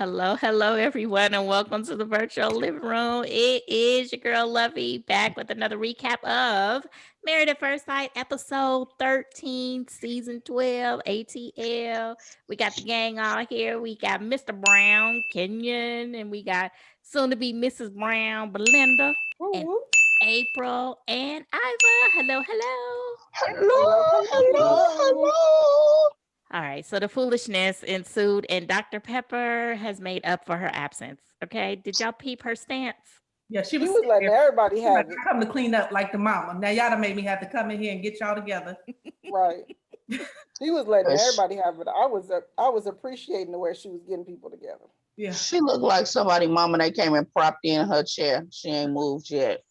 Hello, hello, everyone, and welcome to the virtual living room. It is your girl Lovey back with another recap of Married at First Sight, episode 13, season 12, ATL. We got the gang all here. We got Mr. Brown, Kenyon, and we got soon to be Mrs. Brown, Belinda, and Woo-woo. April, and Iva. Hello, hello. Hello, Hello, hello, hello. hello. All right, so the foolishness ensued, and Dr. Pepper has made up for her absence. Okay, did y'all peep her stance? Yeah, she She was was sitting letting there. everybody She was like, have it. I come to clean up like the mama. Now y'all done made me have to come in here and get y'all together. Right. She was letting Yes. everybody have it. I was appreciating the way she was getting people together. Yeah. She looked like somebody mama that came and propped in her chair. She ain't moved yet.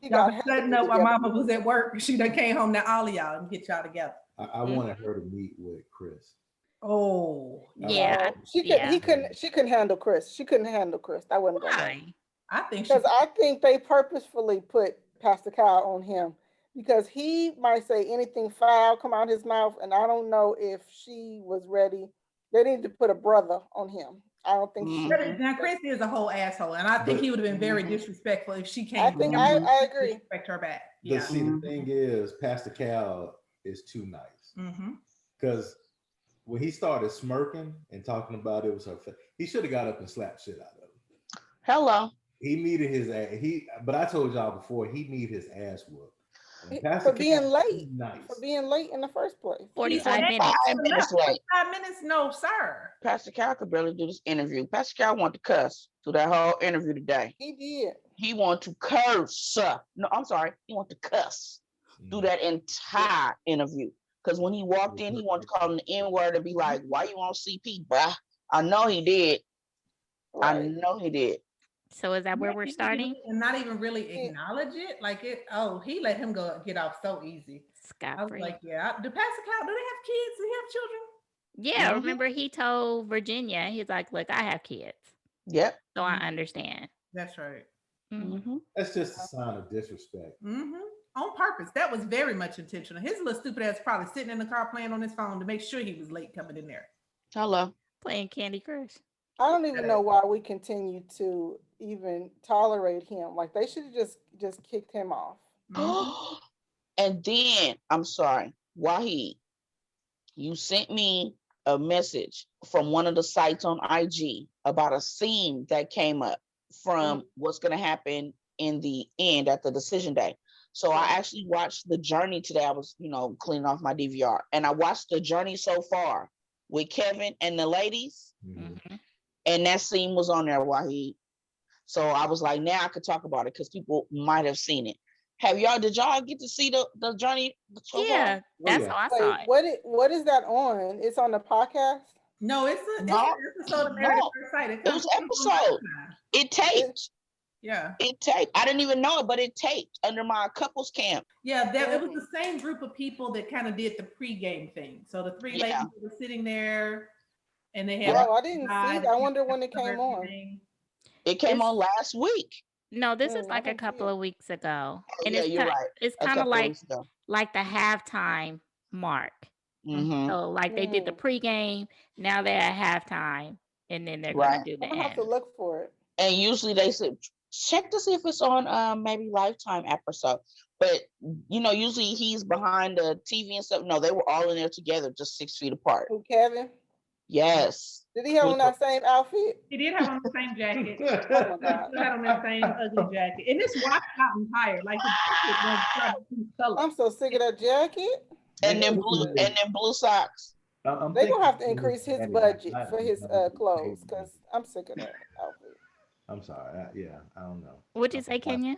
She Y'all got been half setting of it up while together. mama was at work. She done came home now, all of y'all, and get y'all together. I wanted her to meet with Chris. Oh, Yeah, No, yeah. she couldn't handle Chris. She couldn't handle Chris. I wasn't gonna lie. Why? I think she Because I think they purposefully put Pastor Kyle on him because he might say anything foul come out his mouth, and I don't know if she was ready. They need to put a brother on him. I don't think she. Mhm. now Chris is a whole asshole, and I think But- he would have been very Mhm. disrespectful if she I came. think Mhm. I agree. Disrespect her back. But Yeah. see, the thing is, Pastor Cal is too nice. Mm-hmm. Because when he started smirking and talking about it was her, he should have got up and slapped shit out of him. Hello. He needed his ass. But I told y'all before, he need his ass whooped. And For being Cal's late. too nice. For being late in the first place. 45 He's minutes. 5 minutes late. 5 minutes, no, sir. Pastor Cal could barely do this interview. Pastor Cal wanted to cuss through that whole interview today. He did. He wanted to curse. No, I'm sorry. He wanted to cuss through that entire interview. Because when he walked in, he wanted to call him the N-word and be like, why you on CP, bruh? I know he did. I Right. know he did. So is that where we're starting? And not even really acknowledge it. Like it, oh, he let him go get off so easy. I was Scot-free. like, yeah. Do Pastor Cloud, do they have kids? Do they have children? Yeah, Mhm. remember he told Virginia, he's like, look, I have kids. Yep. So I understand. That's right. Mhm. Hmm. That's just a sign of disrespect. Mm-hmm. On purpose. That was very much intentional. His little stupid ass probably sitting in the car playing on his phone to make sure he was late coming in there. Hello. Playing Candy Crush. I don't even know why we continue to even tolerate him. Like they should have just kicked him off. And then, I'm sorry, Wahid, you sent me a message from one of the sites on IG about a scene that came up from what's going to happen in the end at the decision day. So I actually watched the journey today. I was, cleaning off my DVR, and I watched the journey so far with Kevin and the ladies, Mhm. and that scene was on there, Wahid. So I was like, now I could talk about it because people might have seen it. Did y'all get to see the journey so Yeah, far? that's yeah. how I Wait, saw it. what is that on? It's on the podcast? No, it's No, an episode of Married at no. First Sight. It was comes on episode. Lifetime. It taped. Yeah. It taped. I didn't even know it, but it taped under my couples camp. Yeah, it was the same group of people that kind of did the pregame thing. So the three ladies Yeah. that were sitting there and they had Oh, I didn't see died, it. I wonder when it came on. everything. It came It's- on last week. No, this is I like a didn't see couple it. of weeks ago. Oh, And yeah, you're right. it's A kind of couple of like weeks ago. the halftime mark. Mm-hmm. So like they did the pregame, now they're at halftime, and then they're Right. gonna do the I'm gonna have to end. look for it. And usually they say check to see if it's on maybe Lifetime episode. But usually he's behind the TV and stuff. No, they were all in there together, just 6 feet apart. Who, Kevin? Yes. Did he have on that same outfit? He did have on the same jacket. Oh my God. He had on that same ugly jacket. And it's washed out and tired. Like the jacket was probably color. I'm so sick of that jacket. And then blue socks. I'm They thinking gonna have to it was increase his Daddy budget Black for Knight, his another clothes shade. because I'm sick of that outfit. I'm sorry. I don't know. What'd you say, Kenya?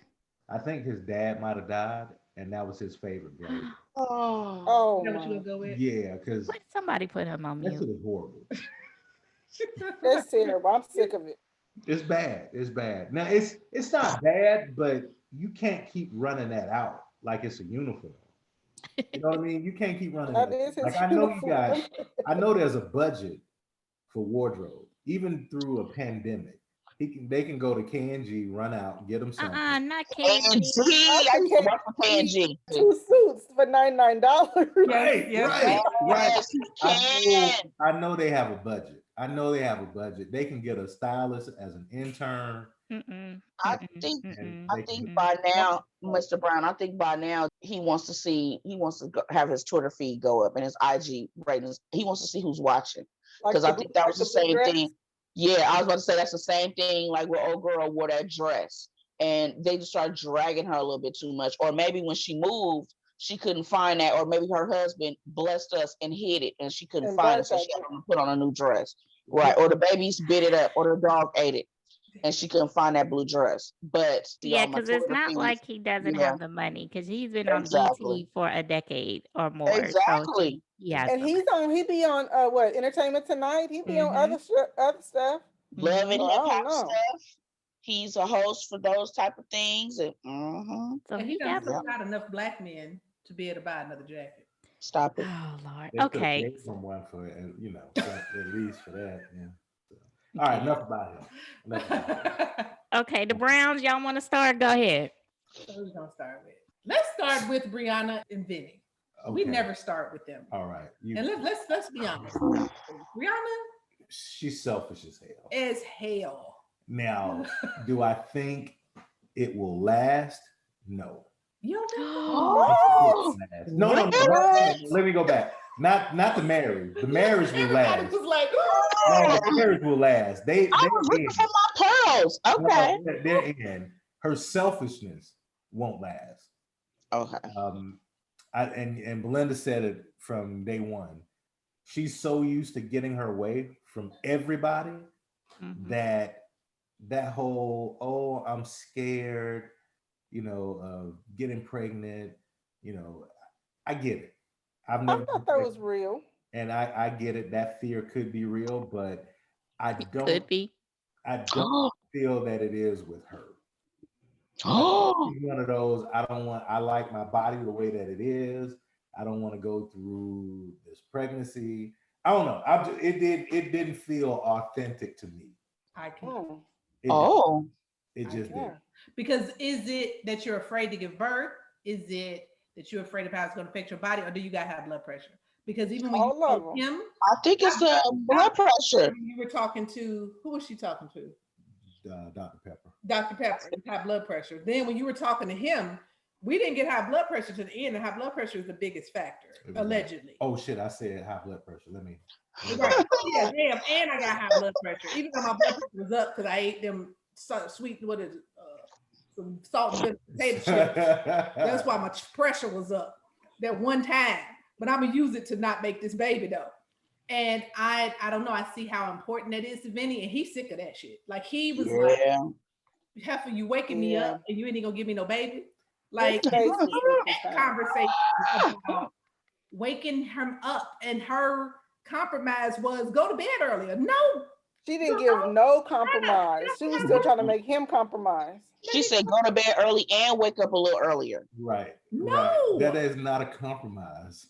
I think his dad might have died, and that was his favorite blazer. Oh. Oh Is that what you my, gonna go with? Yeah, because What? Somebody put him on that shit mute. is horrible. that's terrible. I'm sick of it. It's bad. It's bad. Now it's not bad, but you can't keep running that out like it's a uniform. You know what I mean? You can't keep running That that. is his Like I know you uniform. guys. I know there's a budget for wardrobe, even through a pandemic. They can go to KNG, run out, get them something. Not And KG. G, I used to work for KNG. 2 suits for $99. Right, Yes. right, right. Yes, you can. I know they have a budget. I know they have a budget. They can get a stylist as an intern. I think And I they think can, by now, Mr. Brown, I think by now he wants to have his Twitter feed go up and his IG ratings. He wants to see who's watching. Because I think that was the same thing. Yeah, I was about to say that's the same thing like where old girl wore that dress and they just started dragging her a little bit too much. Or maybe when she moved, she couldn't find that, or maybe her husband blessed us and hid it and she couldn't find it, so she had to put on a new dress. Right. Or the babies bit it up, or the dog ate it. And she couldn't find that blue dress. But Yeah, because it's not like he doesn't have the money, because he's been on BT for a decade or more. Exactly. So and he be on what, Entertainment Tonight? He be on other stuff. Love and hip hop stuff. He's a host for those type of things. And, So he doesn't got enough black men to be able to buy another jacket. Stop it. Oh Lord. they Okay. gave him one for at least for that. Yeah. So. All right, enough about him. Okay, the Browns, y'all want to start? Go ahead. So who's gonna start with? Let's start with Brianna and Vinny. Okay. We never start with them. All right. And let's be honest. Brianna, she's selfish as hell. As hell. Now, do I think it will last? No. You don't think Oh, no. Let me go back. Not the marriage. The marriage will last. Was like, no, the marriage will last. I was looking for my pearls. Okay. No, they're in. Her selfishness won't last. Okay. And Belinda said it from day one. She's so used to getting her way from everybody that whole, oh, I'm scared, of getting pregnant, I get it. I thought that was real. And I get it. That fear could be real, but I don't feel that it is with her. She's one of those, I like my body the way that it is. I don't want to go through this pregnancy. I don't know. It didn't feel authentic to me. I can. It just did. Because is it that you're afraid to give birth? Is it that you're afraid of how it's going to affect your body, or do you got high blood pressure? Because even when you told him, I think it's the blood pressure. You were talking to, who was she talking to? Dr. Pepper. Dr. Pepper, high blood pressure. Then when you were talking to him, we didn't get high blood pressure to the end, and high blood pressure is the biggest factor, allegedly. Oh shit, I said high blood pressure. Let me. Right. Yeah, damn, and I got high blood pressure. Even though my blood pressure was up because I ate them sweet, what is it? Some salt and potato chips. That's why my pressure was up that one time. But I'm gonna use it to not make this baby though. And I don't know. I see how important that is to Vinny, and he's sick of that shit. Like he was like, "Heifer, you waking me up, and you ain't gonna give me no baby." Like that conversation about waking him up, and her compromise was go to bed earlier. No, she didn't give no compromise. She was still trying to make him compromise. She said go to bed early and wake up a little earlier. Right. No, right. That is not a compromise.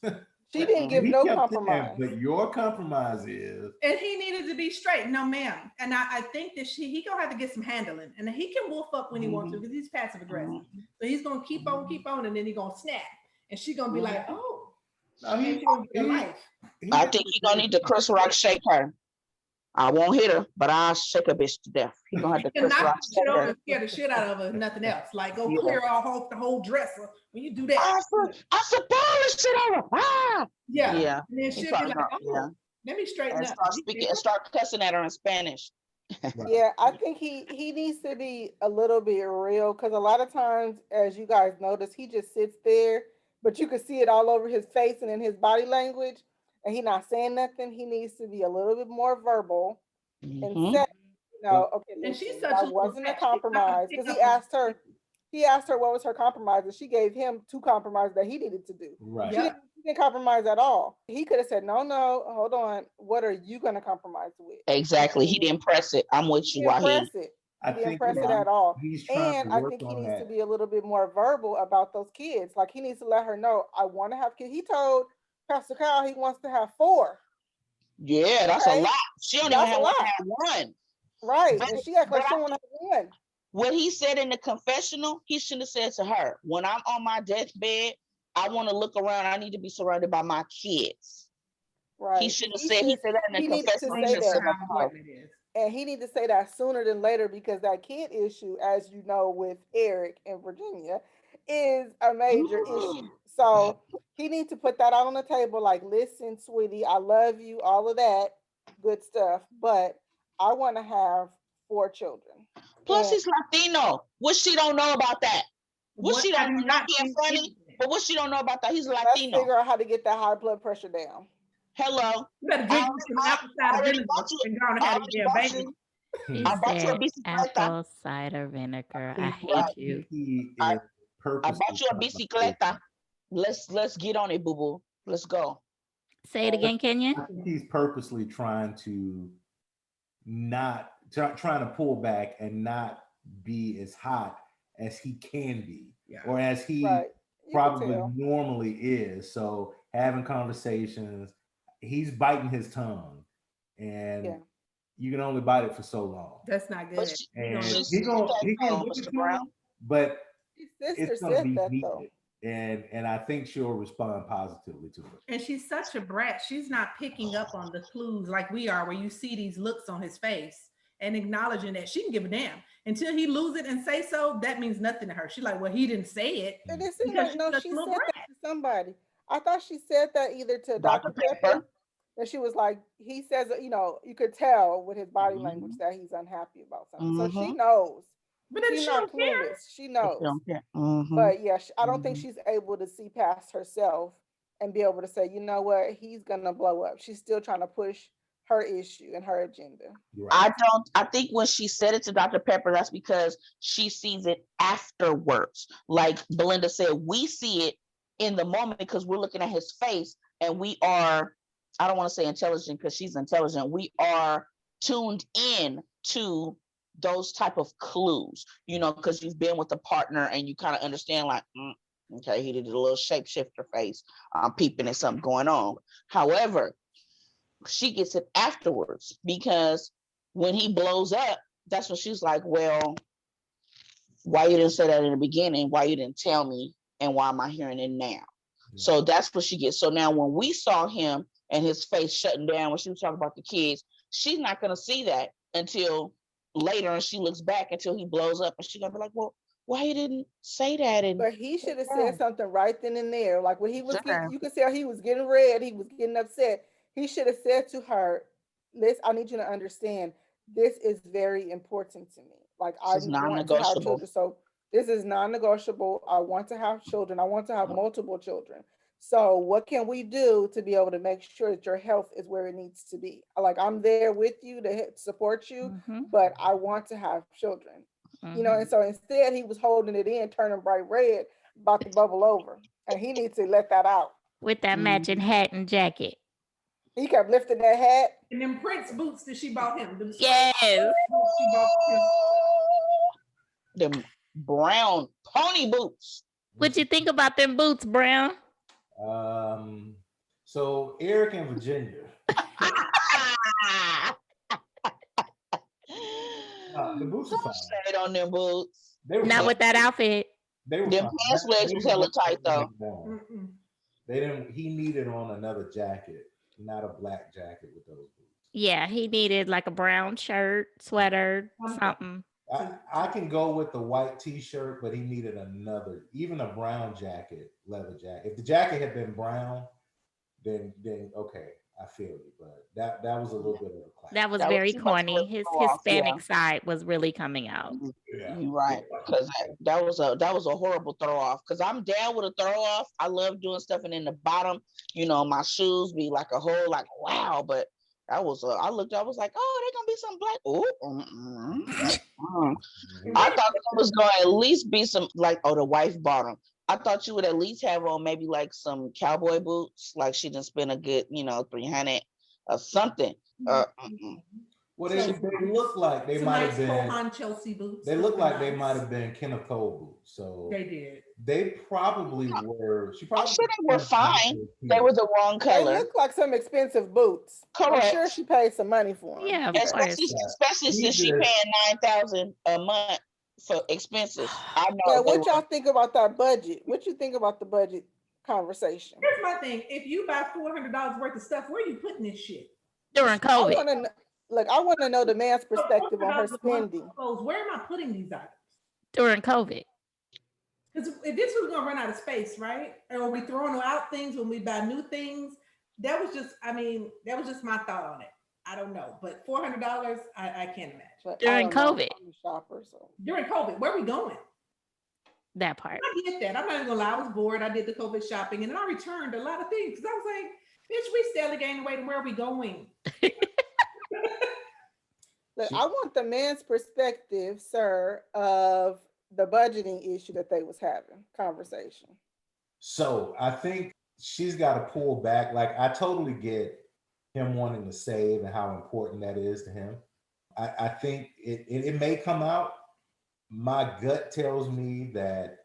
She didn't give no compromise. But your compromise is. And he needed to be straight. No, ma'am. And I think that he gonna have to get some handling. And he can wolf up when he wants to because he's passive aggressive. So he's gonna keep on, and then he's gonna snap. And she's gonna be like, oh. I think he's gonna need to Chris Rock shake her. I won't hit her, but I'll shake a bitch to death. He's gonna have to Chris Rock shake her. Scare the shit out of her, nothing else. Like go clear the whole dresser. When you do that, I suppose shit out of her. Yeah. And then she'll be like, let me straighten up. Start cussing at her in Spanish. Yeah, I think he needs to be a little bit real because a lot of times, as you guys notice, he just sits there, but you can see it all over his face and in his body language, and he's not saying nothing. He needs to be a little bit more verbal and say, okay, and she's that wasn't a compromise because he asked her what was her compromise, and she gave him 2 compromises that he needed to do. Right. She didn't compromise at all. He could have said, no, hold on. What are you going to compromise with? Exactly. He didn't press it. I'm with you. He didn't press it at all. And I think he needs to be a little bit more verbal about those kids. Like he needs to let her know, I want to have kids. He told Pastor Kyle he wants to have 4. Yeah, that's a lot. She don't even want to have 1. Right. But, And she act like but she don't want to win. what he said in the confessional, he should have said to her, when I'm on my deathbed, I want to look around. I need to be surrounded by my kids. He Right. should have said, he said that in the He needed to confessional. He say should have said that. that How to her. important it is. And he need to say that sooner than later because that kid issue, as you know, with Eric and Virginia, is a major issue. So he needs to put that out on the table. Like, listen, sweetie, I love you, all of that good stuff, but I want to have 4 children. Plus, And he's Latino. What she don't know about that? What What she have don't you not not being seen funny, anything? but what she don't know about that? He's let's Latino. figure out how to get that high blood pressure down. Hello. You better I drink some apple I cider already vinegar bought you. and go on I ahead and already eat their bought baby. you. He I bought you a said bicicleta. apple cider vinegar. I I hate you. think he I, is I purposely bought you a trying to bicicleta. Let's get on it, boo boo. Let's go. Say it again, Kenyon. I think he's purposely trying to not trying to pull back and not be as hot as he can be, Yeah. or as he Right. You can probably tell. normally is. So having conversations, he's biting his tongue, and Yeah. you can only bite it for so long. That's not But good. And she he said gonna that, give it Mr. to him, Brown. but His sister it's gonna said be that though. needed, and I think she'll respond positively to it. And she's such a brat. She's not picking up on the clues like we are, where you see these looks on his face and acknowledging that she can give a damn. Until he lose it and say so, that means nothing to her. She's like, well, he didn't say it And it seemed because like she's no, such she a little said that brat. to somebody. I thought she said that either to Dr. Dr. Pepper, Pepper. and she was like, he says, you could tell with his body language Mm-hmm. that he's unhappy about something. So she Mm-hmm. knows. But then She's she not don't care. clueless. She If you knows. don't care. Mm-hmm. But yeah, I don't think Mm-hmm. she's able to see past herself and be able to say, you know what, he's gonna blow up. She's still trying to push her issue and her agenda. Right. I think when she said it to Dr. Pepper, that's because she sees it afterwards. Like Belinda said, we see it in the moment because we're looking at his face and we are, I don't want to say intelligent because she's intelligent. We are tuned in to those type of clues, because you've been with a partner and you kind of understand like, okay, he did a little shapeshifter face. I'm peeping at something going on. However, she gets it afterwards because when he blows up, that's when she's like, well, why you didn't say that in the beginning? Why you didn't tell me? And why am I hearing it now? Yeah. So that's what she gets. So now when we saw him and his face shutting down when she was talking about the kids, she's not going to see that until later. And she looks back until he blows up and she's going to be like, well, why you didn't say that? And But he should have said something right then and there. Like when he was sure. you could tell he was getting red, he was getting upset. He should have said to her, "Listen, I need you to understand, this is very important to me. Like I This is want to have non-negotiable. children. So this is non-negotiable. I want to have children. I want to have multiple children. So what can we do to be able to make sure that your health is where it needs to be? Like I'm there with you to support you, Mm-hmm. but I want to have children." Mm-hmm. And so instead he was holding it in, turning bright red, about to bubble over. And he needs to let that out. With that matching hat and jacket. He kept lifting that hat. And them Prince boots that she bought him. Them Yes. boots she bought him. Them brown pony boots. What you think about them boots, Brown? So Eric and Virginia. The boots are Don't fine. say it on them boots. They were Not fine. with that outfit. They were Them fine. pants legs They was didn't hella look tight though. warm. Mm-mm. They didn't. He needed on another jacket, not a black jacket with those boots. Yeah, he needed like a brown shirt, sweater, something. I can go with the white T-shirt, but he needed even a brown jacket, leather jacket. If the jacket had been brown, then okay, I feel you. But that was a little bit of a clash. That was That was very too much corny. His throw off, Hispanic yeah. side was really coming out. Yeah. You're right, because that was a horrible throw off. Because I'm down with a throw off. I love doing stuff, and in the bottom, my shoes be like a whole like wow. But that was I looked. I was like, oh, they gonna be some black. Oh, I thought there was gonna at least be some like the wife bought them. I thought you would at least have on maybe like some cowboy boots, like she didn't spend a good 300 or something. Well, Chelsea they look like they Some might nice have been. Kohan Chelsea boots. They Those look were like they nice. might have been Kenneth Cole boots. So They did. they probably were. She I'm probably sure they were spent money fine. for a They kid. were the wrong They color. look like some expensive boots. I'm Correct. sure she paid some money for them. Yeah, of Especially, course. especially since she Jesus. paying $9,000 a month for expenses. I know Now, they what were. y'all think about that budget? What you think about the budget conversation? Here's my thing: if you buy $400 worth of stuff, where are you putting this shit? During I COVID. want to look. I want to know the man's perspective on her $400 a month spending. for clothes. Where am I putting these items? During COVID. Because if this was going to run out of space, right? Or are we throwing out things when we buy new things? That was just, I mean, that was just my thought on it. I don't know, but $400, I can't imagine. But During I don't know. COVID. I'm a shopper, so During COVID, where are we going? That part. I did that. I'm not even gonna lie. I was bored. I did the COVID shopping, and then I returned a lot of things because I was like, "Bitch, we still gaining weight, and where are we going?" look, I want the man's perspective, sir, of the budgeting issue that they was having conversation. So I think she's got to pull back. Like I totally get him wanting to save and how important that is to him. I think it may come out. My gut tells me that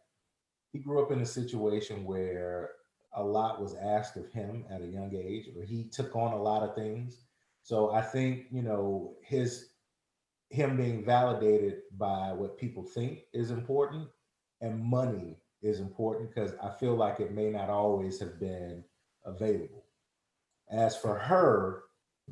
he grew up in a situation where a lot was asked of him at a young age, or he took on a lot of things. So I think, him being validated by what people think is important, and money is important because I feel like it may not always have been available. As for her,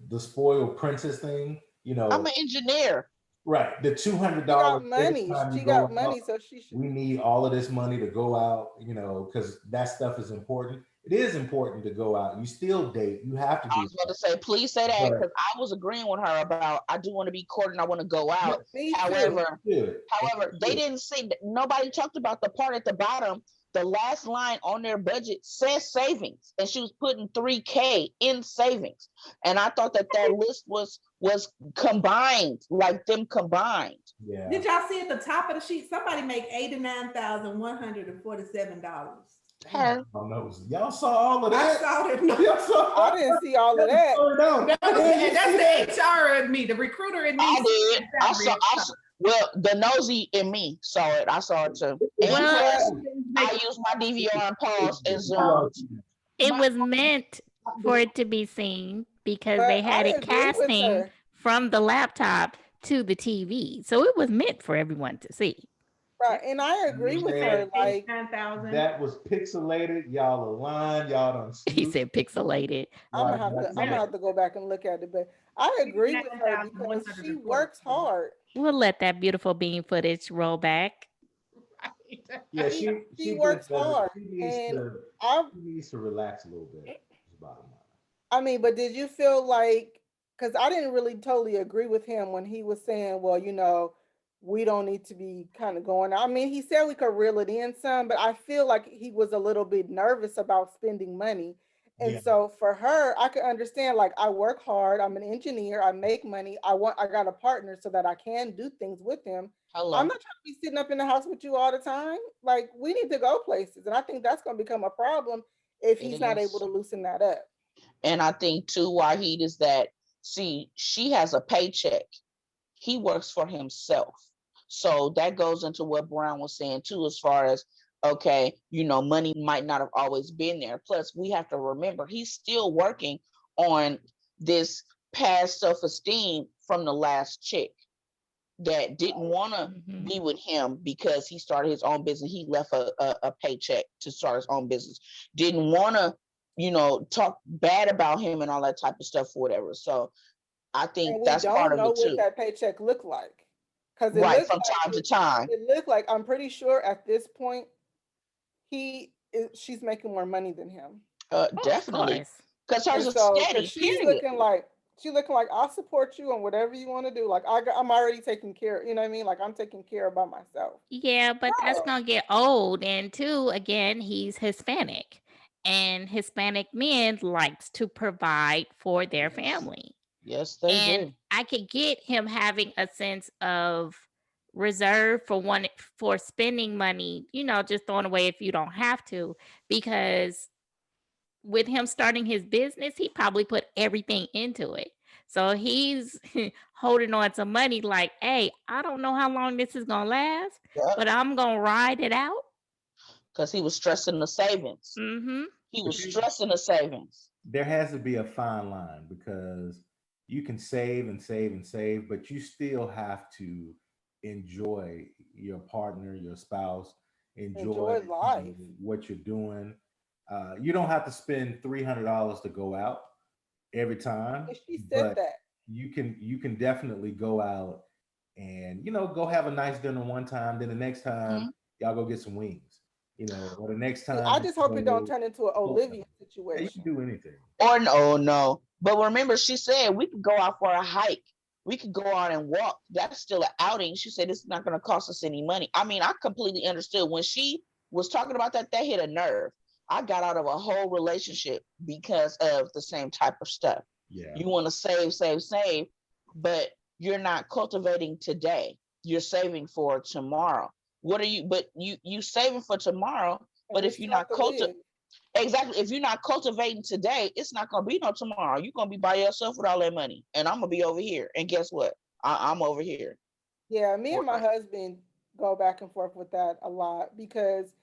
the spoiled princess thing, I'm an engineer. right? The She $200 got money. time you She go got out, money, so she should. we need all of this money to go out, because that stuff is important. It is important to go out. You still date. You have to I do was about to say, please say that But- because I was agreeing with her about I do want to be courted and I want to go out. Me too. However, Good. they didn't say that. Nobody talked about the part at the bottom. The last line on their budget says savings, and she was putting $3K in savings. And I thought that list was combined, like them combined. Yeah. Did y'all see at the top of the sheet? Somebody make $89,147. Her. Oh, no. Y'all saw all of I that? saw that. No, Y'all saw I didn't see all of that. that's the HR in me, the recruiter in me. I did. I saw. Well, the nosy in me saw it. I saw it too. And Well, plus, I used my DVR and pause and Zoom. it was meant for it to be seen because But they had I it agree with casting her. from the laptop to the TV. So it was meant for everyone to see. Right, and I agree with her. Like, 9,000. That was pixelated. Y'all aligned. Y'all done He snooped. said pixelated. I'm gonna have to go back and look at it. But I agree with her because she works hard. We'll let that beautiful beam footage roll back. Yeah, She she works just doesn't- hard, She needs, and she needs to relax a little bit. Is the bottom line. I mean, but did you feel like, because I didn't really totally agree with him when he was saying, well, we don't need to be kind of going. I mean, he said we could reel it in some, but I feel like he was a little bit nervous about spending money. And Yeah. so for her, I could understand, like, I work hard, I'm an engineer, I make money, I got a partner so that I can do things with him. Hello. I'm not trying to be sitting up in the house with you all the time. Like, we need to go places. And I think that's going to become a problem if he's not able to loosen that up. And I think too, Wahid, is that see, she has a paycheck. He works for himself. So that goes into what Brown was saying too, as far as okay, money might not have always been there. Plus, we have to remember he's still working on this past self-esteem from the last chick that didn't want to be with him because he started his own business. He left a paycheck to start his own business. Didn't want to, talk bad about him and all that type of stuff or whatever. So I think that's part of it too. We don't know what that paycheck looked like. Because right, from time to time. It looked like, I'm pretty sure at this point, she's making more money than him. Definitely. Because hers is steady, she's looking like, I'll support you on whatever you want to do. Like, I'm already taking care, you know what I mean? Like, I'm taking care about myself. Yeah, but that's going to get old. And two, again, he's Hispanic. And Hispanic men likes to provide for their family. Yes, they do. I could get him having a sense of reserve for spending money, just throwing away if you don't have to, because with him starting his business, he probably put everything into it. So he's holding on to money like, hey, I don't know how long this is gonna last, Yep. but I'm gonna ride it out. Because he was stressing the savings. Mm-hmm. He But was stressing the savings. there has to be a fine line because you can save and save and save, but you still have to enjoy your partner, your spouse, enjoy Enjoy life. what you're doing. You don't have to spend $300 to go out every time, And she said but that. you can definitely go out and go have a nice dinner one time. Then the next time Mhm. y'all go get some wings, or the next I time just hope it don't go. turn into an Olivia Yeah, you can situation. do anything. Or no. But remember, she said we could go out for a hike. We could go out and walk. That's still an outing. She said it's not going to cost us any money. I mean, I completely understood when she was talking about that. That hit a nerve. I got out of a whole relationship because of the same type of stuff. Yeah. You want to save, but you're not cultivating today. You're saving for tomorrow. What are you? But you saving for tomorrow. And But we if you're still have not to live. exactly, if you're not cultivating today, it's not gonna be no tomorrow. You're gonna be by yourself with all that money, and I'm gonna be over here. And guess what? I'm over here. Yeah, me and my Right. husband go back and forth with that a lot because,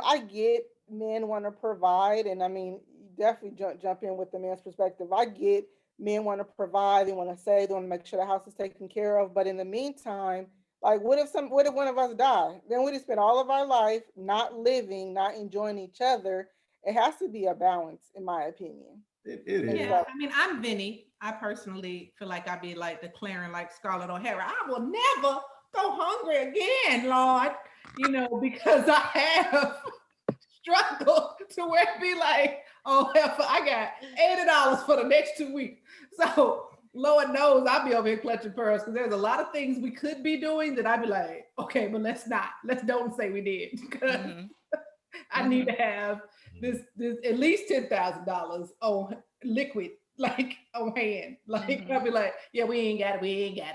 I get men want to provide, and I mean, you definitely jump in with the man's perspective. I get men want to provide, they want to save, they want to make sure the house is taken care of. But in the meantime, like, what if one of us die? Then we just spend all of our life not living, not enjoying each other. It has to be a balance, in my opinion. It And is. Yeah, so, I mean, I'm Vinny. I personally feel like I'd be like declaring like Scarlett O'Hara, I will never go hungry again, Lord. Because I have struggled to where it be like, oh, I got $80 for the next 2 weeks. So Lord knows I'll be over here clutching pearls because there's a lot of things we could be doing that I'd be like, okay, but let's not. Let's don't say we did because Mm-hmm. I need to have this at least $10,000 on liquid, like on hand. Like I'll be like, yeah, we ain't got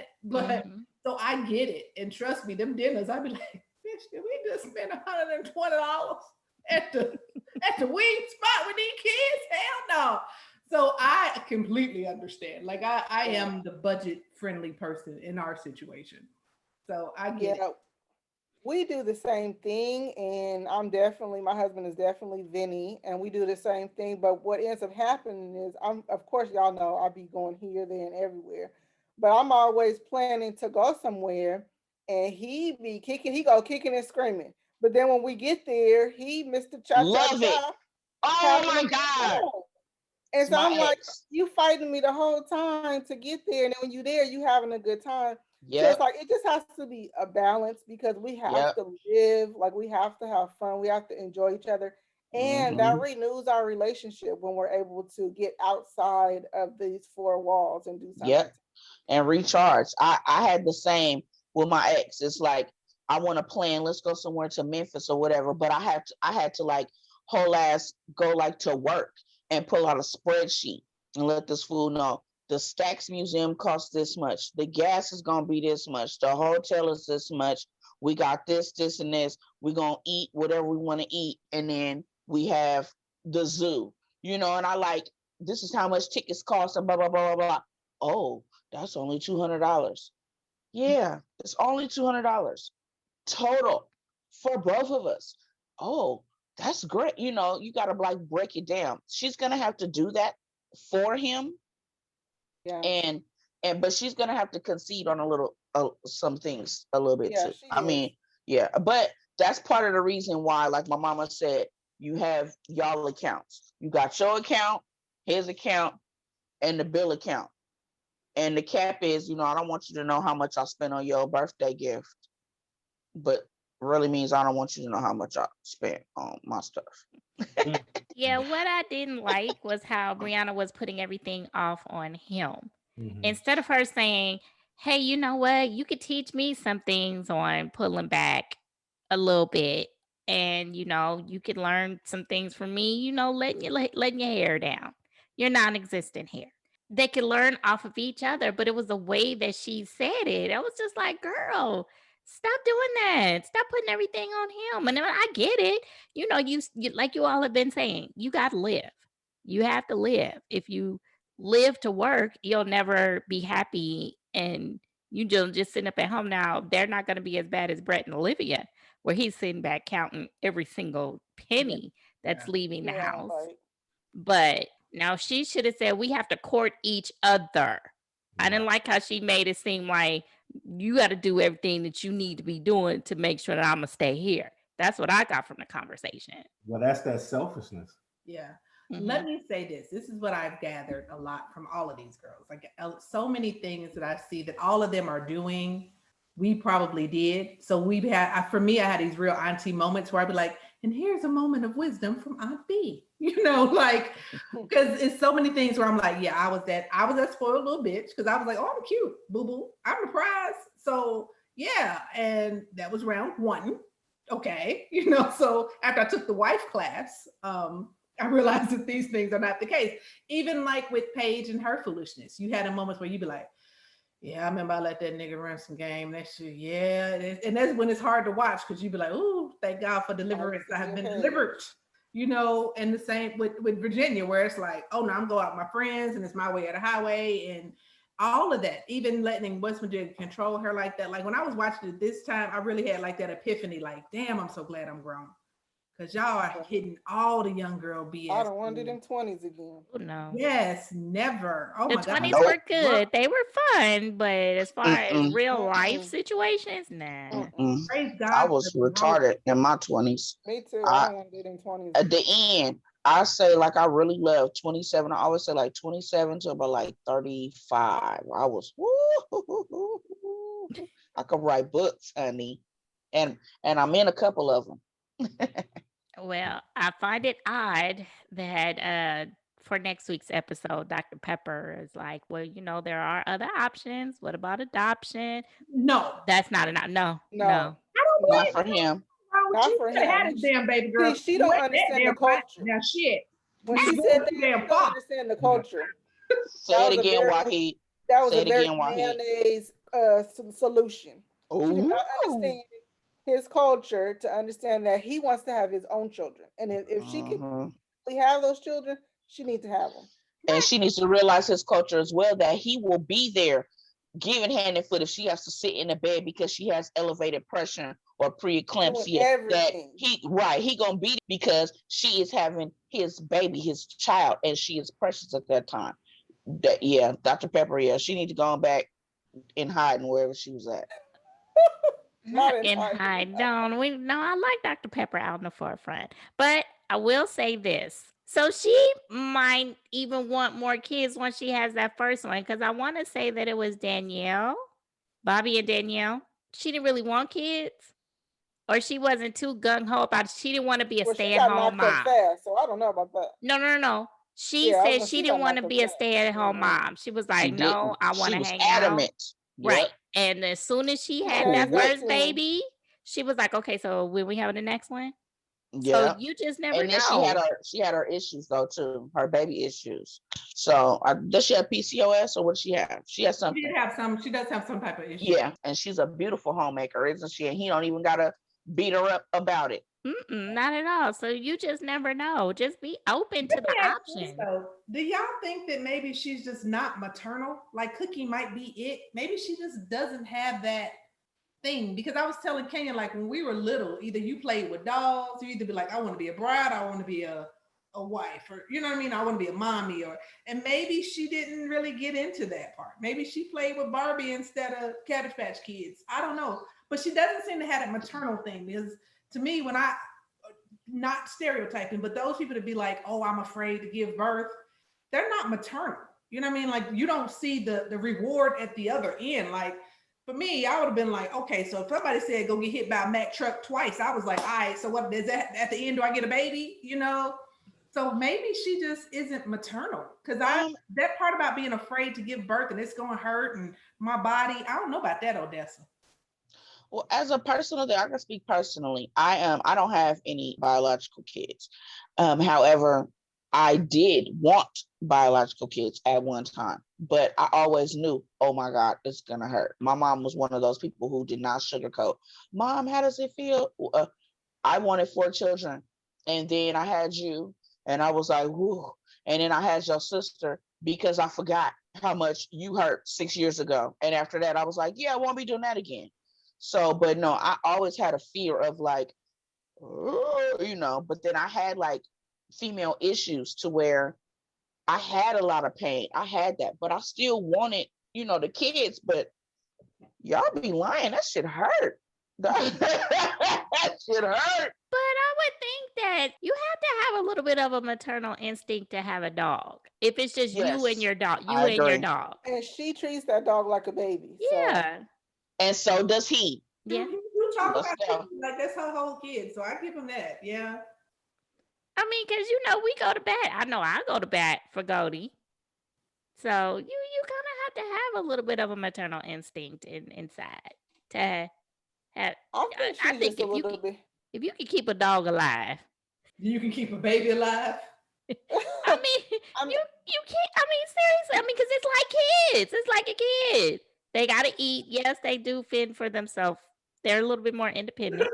it. But Mm-hmm. so I get it. And trust me, them dinners, I'd be like, bitch, did we just spend $120 at the wing spot with these kids? Hell no. So I completely understand. Like I yeah. am the budget friendly person in our situation. So I get it. Yeah, we do the same thing, and my husband is definitely Vinny, and we do the same thing. But what ends up happening is, of course, y'all know I be going here, there, and everywhere, but I'm always planning to go somewhere, and he go kicking and screaming. But then when we get there, he Mr. Cha Cha Love it. Cha Oh having a my good God. time. And It's so my I'm like, ex. you fighting me the whole time to get there. And then when you there, you having a good time. So it's Yep. like, it just has to be a balance because we have Yep. to live, like we have to have fun. We have to enjoy each other. And Hmm. that renews our relationship when we're able to get outside of these four walls and do something. Yep. And recharge. I had the same with my ex. It's like I want to plan. Let's go somewhere to Memphis or whatever. But I had to like whole ass go like to work and pull out a spreadsheet and let this fool know the Stax Museum costs this much. The gas is gonna be this much. The hotel is this much. We got this, and this. We're gonna eat whatever we want to eat, and then we have the zoo. And I like this is how much tickets cost and blah blah blah blah blah. Oh, that's only $200. Yeah, it's only $200 total for both of us. Oh, that's great. You got to like break it down. She's going to have to do that for him, Yeah. and but she's going to have to concede on a little some things a little bit Yeah, too. she I is. mean, yeah, but that's part of the reason why, like my mama said, you have y'all accounts. You got your account, his account, and the bill account. And the cap is, I don't want you to know how much I spent on your birthday gift, but really means I don't want you to know how much I spent on my stuff. Yeah, what I didn't like was how Brianna was putting everything off on him. Mhm. Instead of her saying, hey, you know what? You could teach me some things on pulling back a little bit. And, you could learn some things from me, letting your hair down, your non existent hair. They could learn off of each other, but it was the way that she said it. I was just like, girl, stop doing that. Stop putting everything on him. And then I get it. You like you all have been saying, you got to live. You have to live. If you live to work, you'll never be happy, and you just sitting up at home. Now they're not going to be as bad as Brett and Olivia, where he's sitting back counting every single penny that's leaving the Yeah, house. like, But now she should have said, we have to court each other. I didn't like how she made it seem like you got to do everything that you need to be doing to make sure that I'm going to stay here. That's what I got from the conversation. Well, that's that selfishness. Yeah. Mhm. Let me say this. This is what I've gathered a lot from all of these girls. Like so many things that I see that all of them are doing, we probably did. So we've had, for me, I had these real auntie moments where I'd be like, and here's a moment of wisdom from Aunt B. You know, like, because it's so many things where I'm like, yeah, I was that spoiled little bitch because I was like, oh, I'm cute, boo boo, I'm the prize. So yeah, and that was round one. Okay, you know, so after I took the wife class, I realized that these things are not the case. Even like with Paige and her foolishness, you had a moment where you'd be like, yeah, I remember I let that nigga run some game. That shit, yeah. And that's when it's hard to watch because you'd be like, oh, thank God for deliverance. I have been delivered. You know, and the same with Virginia, where it's like, oh no, I'm going out with my friends and it's my way or the highway and all of that. Even letting West Virginia control her like that. Like when I was watching it this time, I really had like that epiphany, like, damn, I'm so glad I'm grown. Because y'all are hitting all the young girl BS. I don't want to do them 20s again. Oh, no. Yes, never. Oh The my God. 20s were good. They were fun, but as far as Mm-mm. real life situations, nah. Mm-mm. Praise God. I was retarded in my 20s. Me too. I don't want to do them 20s. At the end, I say like I really love 27. I always say like 27 to about like 35. I was I could write books, honey. And I'm in a couple of them. Well, I find it odd that for next week's episode, Dr. Pepper is like, well, you know, there are other options. What about adoption? No. That's not an option. No. No. I don't believe Not for him. Not for Had him. his damn baby girl. See, she don't understand the culture. Now shit. When she said that, she damn don't far. understand the culture. Say That it was a again, very- Wahid. That was Say a it very again, Wahid. mayonnaise solution. She did not understand his culture to understand that he wants to have his own children. And if she can have those children, she needs to have them. And she needs to realize his culture as well, that he will be there giving hand and foot if she has to sit in the bed because she has elevated pressure or preeclampsia. That he gonna be because she is having his baby, his child, and she is precious at that time. That Dr. Pepper, she need to go back and hide wherever she was at. Not in hide. No, I like Dr. Pepper out in the forefront. But I will say this. So she might even want more kids once she has that first one. Because I want to say that it was Danielle, Bobby and Danielle. She didn't really want kids. Or she wasn't too gung-ho about it. She didn't want to be a stay-at-home mom. Fast, so I don't know about that. No. She said she didn't want to be a stay-at-home mom. She was like, no, I want to hang adamant. Out. Right. And as soon as she had that first baby, she was like, okay, so when we have the next one? Yeah. So you just never and then know. She had her issues though too, her baby issues. So does she have PCOS or what does she have? She has something. She does have some type of issue. Yeah, and she's a beautiful homemaker, isn't she? And he don't even gotta beat her up about it. Not at all. So you just never know. Just be open to the option. Do y'all think that maybe she's just not maternal? Like Cookie might be it. Maybe she just doesn't have that thing. Because I was telling Kenya, like when we were little, either you played with dolls, you either be like, I want to be a bride, I want to be a wife, or you know what I mean? I want to be a mommy, and maybe she didn't really get into that part. Maybe she played with Barbie instead of Cabbage Patch Kids. I don't know. But she doesn't seem to have that maternal thing because to me, when not stereotyping, but those people to be like, oh, I'm afraid to give birth, they're not maternal. You know what I mean? Like you don't see the reward at the other end. Like for me, I would have been like, okay, so if somebody said go get hit by a Mack truck twice, I was like, all right, so what is that at the end? Do I get a baby? You know? So maybe she just isn't maternal. Because that part about being afraid to give birth and it's going to hurt and my body, I don't know about that, Odessa. Well, as a personal thing, I can speak personally. I don't have any biological kids. However, I did want biological kids at one time, but I always knew, oh my God, it's gonna hurt. My mom was one of those people who did not sugarcoat. Mom, how does it feel? I wanted 4 children, and then I had you, and I was like, whoo. And then I had your sister, because I forgot how much you hurt 6 years ago. And after that, I was like, yeah, I won't be doing that again. So, but no, I always had a fear of like, but then I had like female issues to where I had a lot of pain. I had that, but I still wanted, the kids, but y'all be lying. That shit hurt. That shit hurt. But I would think that you have to have a little bit of a maternal instinct to have a dog. If it's just you and Yes, your dog, you I and your agree. dog. And she treats that dog like a baby. Yeah. And so does he. Yeah. You talk Let's about go. it like that's her whole kid, so I give him that. Yeah. I mean, because we go to bat. I know I go to bat for Goldie. So you kind of have to have a little bit of a maternal instinct inside to have. I think she's I think just a little bit. if you can keep a dog alive, You can keep a baby alive. I mean, you can't. I mean, seriously. I mean, because it's like kids. It's like a kid. They gotta eat. Yes, they do fend for themselves. They're a little bit more independent.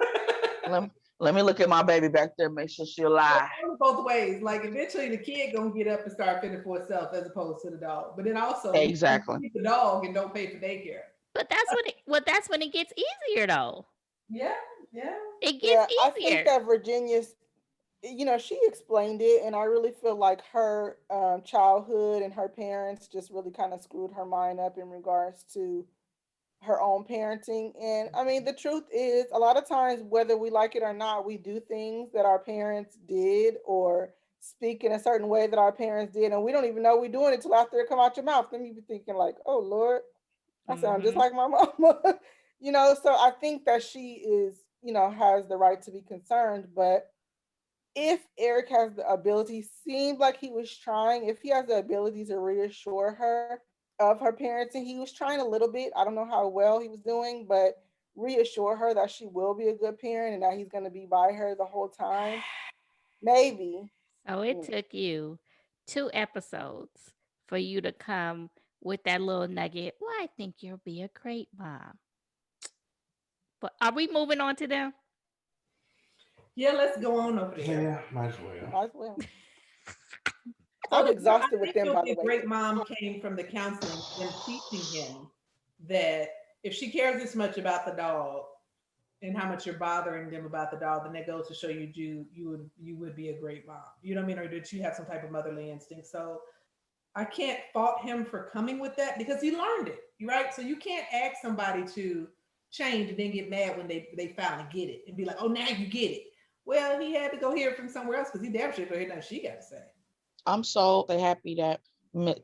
Let me look at my baby back there, make sure she'll lie. Both ways. Like eventually the kid gonna get up and start fending for itself as opposed to the dog. But then also Exactly. you keep the dog and don't pay for daycare. But that's when it gets easier, though. Yeah. It Yeah, gets I easier. think that Virginia's, she explained it, and I really feel like her childhood and her parents just really kind of screwed her mind up in regards to her own parenting. And I mean, the truth is, a lot of times, whether we like it or not, we do things that our parents did or speak in a certain way that our parents did, and we don't even know we're doing it till after it come out your mouth. Then you be thinking like, "Oh Lord, I sound just like my mama." So I think that she is, has the right to be concerned. But if Eric has the ability, seemed like he was trying, if he has the ability to reassure her of her parenting, he was trying a little bit. I don't know how well he was doing, but reassure her that she will be a good parent and that he's going to be by her the whole time. Maybe. So it took you 2 episodes for you to come with that little nugget. Well, I think you'll be a great mom. But are we moving on to them? Yeah, let's go on over there. Yeah, might as well. Might as well. I'm exhausted with them, by the way. A great mom came from the counseling and teaching him that if she cares this much about the dog and how much you're bothering them about the dog, then that goes to show you would be a great mom. You know what I mean? Or that you have some type of motherly instinct. So I can't fault him for coming with that because he learned it, right? So you can't ask somebody to change and then get mad when they finally get it and be like, oh, now you get it. Well, he had to go hear it from somewhere else because he damn sure heard nothing she got to say. I'm so happy that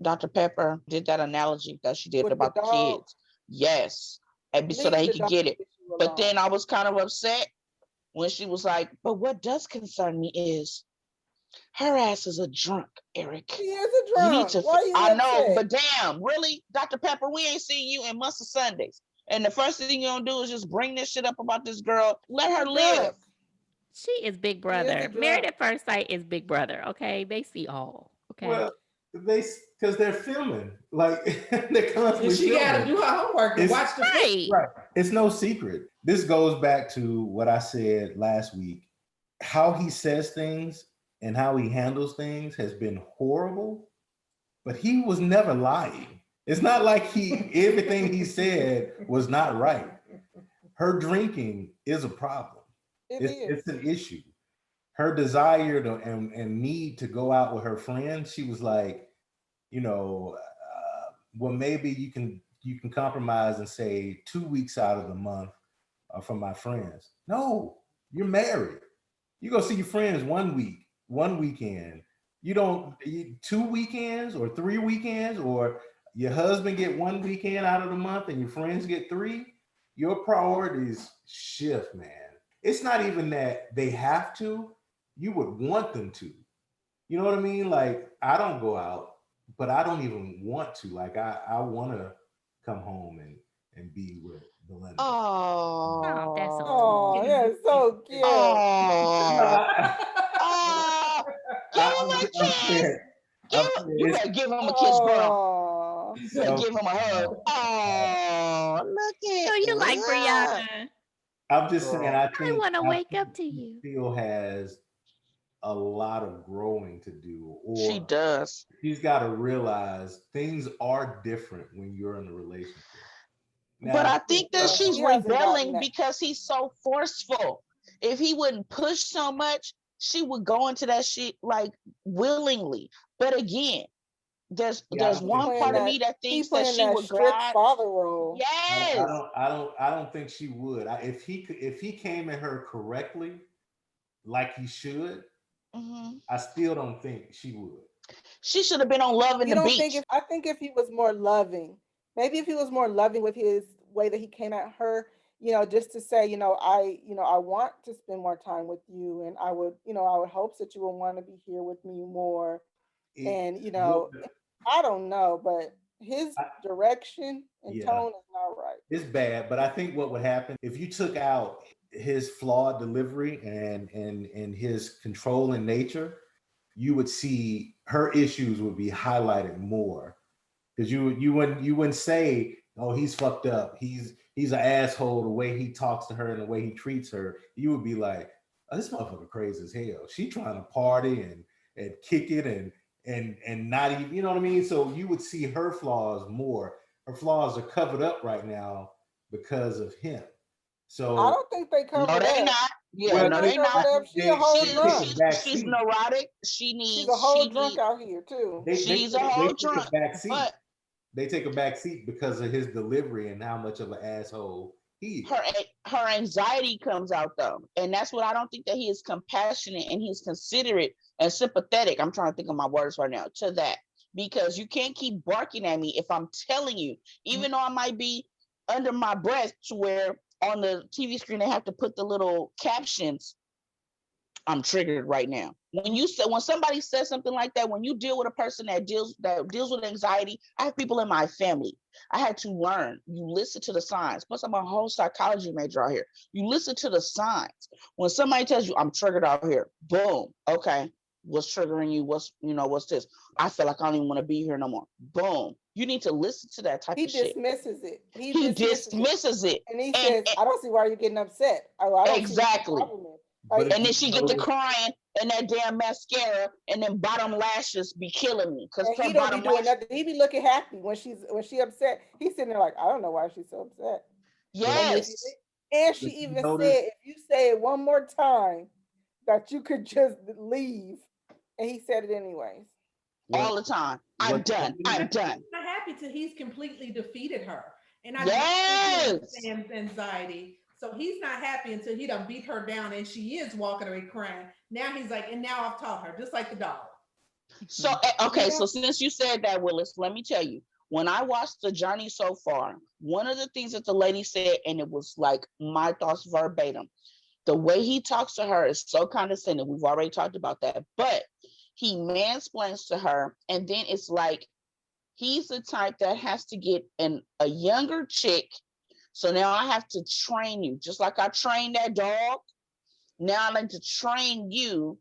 Dr. Pepper did that analogy that she did With about the kids. Yes. And so that he could get it. But then I was kind of upset when she was like, but what does concern me is her ass is a drunk, Eric. He is a drunk. You need to, Why you I upset? know, but damn, really? Dr. Pepper, we ain't seen you in months of Sundays. And the first thing you're going to do is just bring this shit up about this girl. Let her live. She is Big Brother. Married at First Sight is Big Brother. Okay, they see all. Okay. Well, because they're filming, like they're constantly. She got to do her homework and watch the right. Right. It's no secret. This goes back to what I said last week. How he says things and how he handles things has been horrible, but he was never lying. It's not like everything he said was not right. Her drinking is a problem. It's an issue. Her desire to and need to go out with her friends, she was like, well, maybe you can compromise and say 2 weeks out of the month from my friends. No, you're married. You go see your friends 1 week, 1 weekend. You don't 2 weekends or 3 weekends, or your husband get 1 weekend out of the month and your friends get 3. Your priorities shift, man. It's not even that they have to. You would want them to. You know what I mean? Like, I don't go out, but I don't even want to. Like, I want to come home and be with Belinda. Oh, that's so Oh, yeah, so cute. Oh, give him a kiss. You better give him a kiss, girl. You better give him a hug. Oh, look at So you like Brianna. I'm just saying, I think I want to wake up to you. Still has a lot of growing to do, She or does. she's got to realize things are different when you're in a relationship. But Now, I think that Yeah, she's she hasn't gotten rebelling that. because he's so forceful. If he wouldn't push so much, she would go into that shit like willingly. But again, yeah, I there's don't think one she part of would. me that He thinks that playing she that would strict glide. father role. Yes. I don't think she would. If he came at her correctly, like he should, Hmm. I still don't think she would. She should have been on Love in You the don't think Beach. if I think if he was more loving, maybe if he was more loving with his way that he came at her, just to say, I want to spend more time with you, and I would hope that you would want to be here with me more, It and what I don't know, but his I, direction and yeah, tone is not right. it's bad. But I think what would happen if you took out his flawed delivery and his controlling nature, you would see her issues would be highlighted more because you wouldn't say, oh, he's fucked up, he's an asshole the way he talks to her and the way he treats her. You would be like, oh, this motherfucker crazy as hell. She trying to party and kick it and not even, you know what I mean? So you would see her flaws more. Her flaws are covered up right now because of him. I So don't think they No, covered they up. not. Yeah, They're well, no, not they covered not. up. She a whole She, drunk. she's back she's seat. neurotic. She's a whole drunk out here too. She's a They whole take a drunk. back seat. But They take a back seat because of his delivery and how much of an asshole he her is. her anxiety comes out though, and that's what I don't think that he is compassionate and he's considerate and sympathetic. I'm trying to think of my words right now to that, because you can't keep barking at me if I'm telling you, even though I might be under my breath to where on the TV screen they have to put the little captions. I'm triggered right now. When somebody says something like that, when you deal with a person that deals with anxiety, I have people in my family. I had to learn. You listen to the signs. Plus, I'm a whole psychology major out here. You listen to the signs. When somebody tells you I'm triggered out here, boom. Okay, what's triggering you? What's this? I feel like I don't even want to be here no more. Boom. You need to listen to that type He of shit. dismisses it. He He dismisses it. dismisses it, And he and, says, I don't see why you're getting upset. I don't see what the exactly. problem is. But Like, if And then you she get to notice, crying, and that damn mascara and then bottom lashes be killing me because and her he don't be bottom doing lash. nothing. He be looking happy when she upset. He's sitting there like, I don't know why she's so upset. but And Yes, she if you even notice, said, if you say it one more time, that you could just leave. And he said it anyways. what all the time. I'm what done. I'm He's done. not happy till he's completely defeated her. And I don't think he Yes. understands anxiety. So he's not happy until he done beat her down and she is walking away crying. Now he's like, and now I've taught her, just like the dog. So okay, Yeah. so since you said that, Willis, let me tell you. When I watched the journey so far, one of the things that the lady said, and it was like my thoughts verbatim, the way he talks to her is so condescending. We've already talked about that, but he mansplains to her, and then it's like he's the type that has to get a younger chick. So now I have to train you, just like I trained that dog. Now I like to train you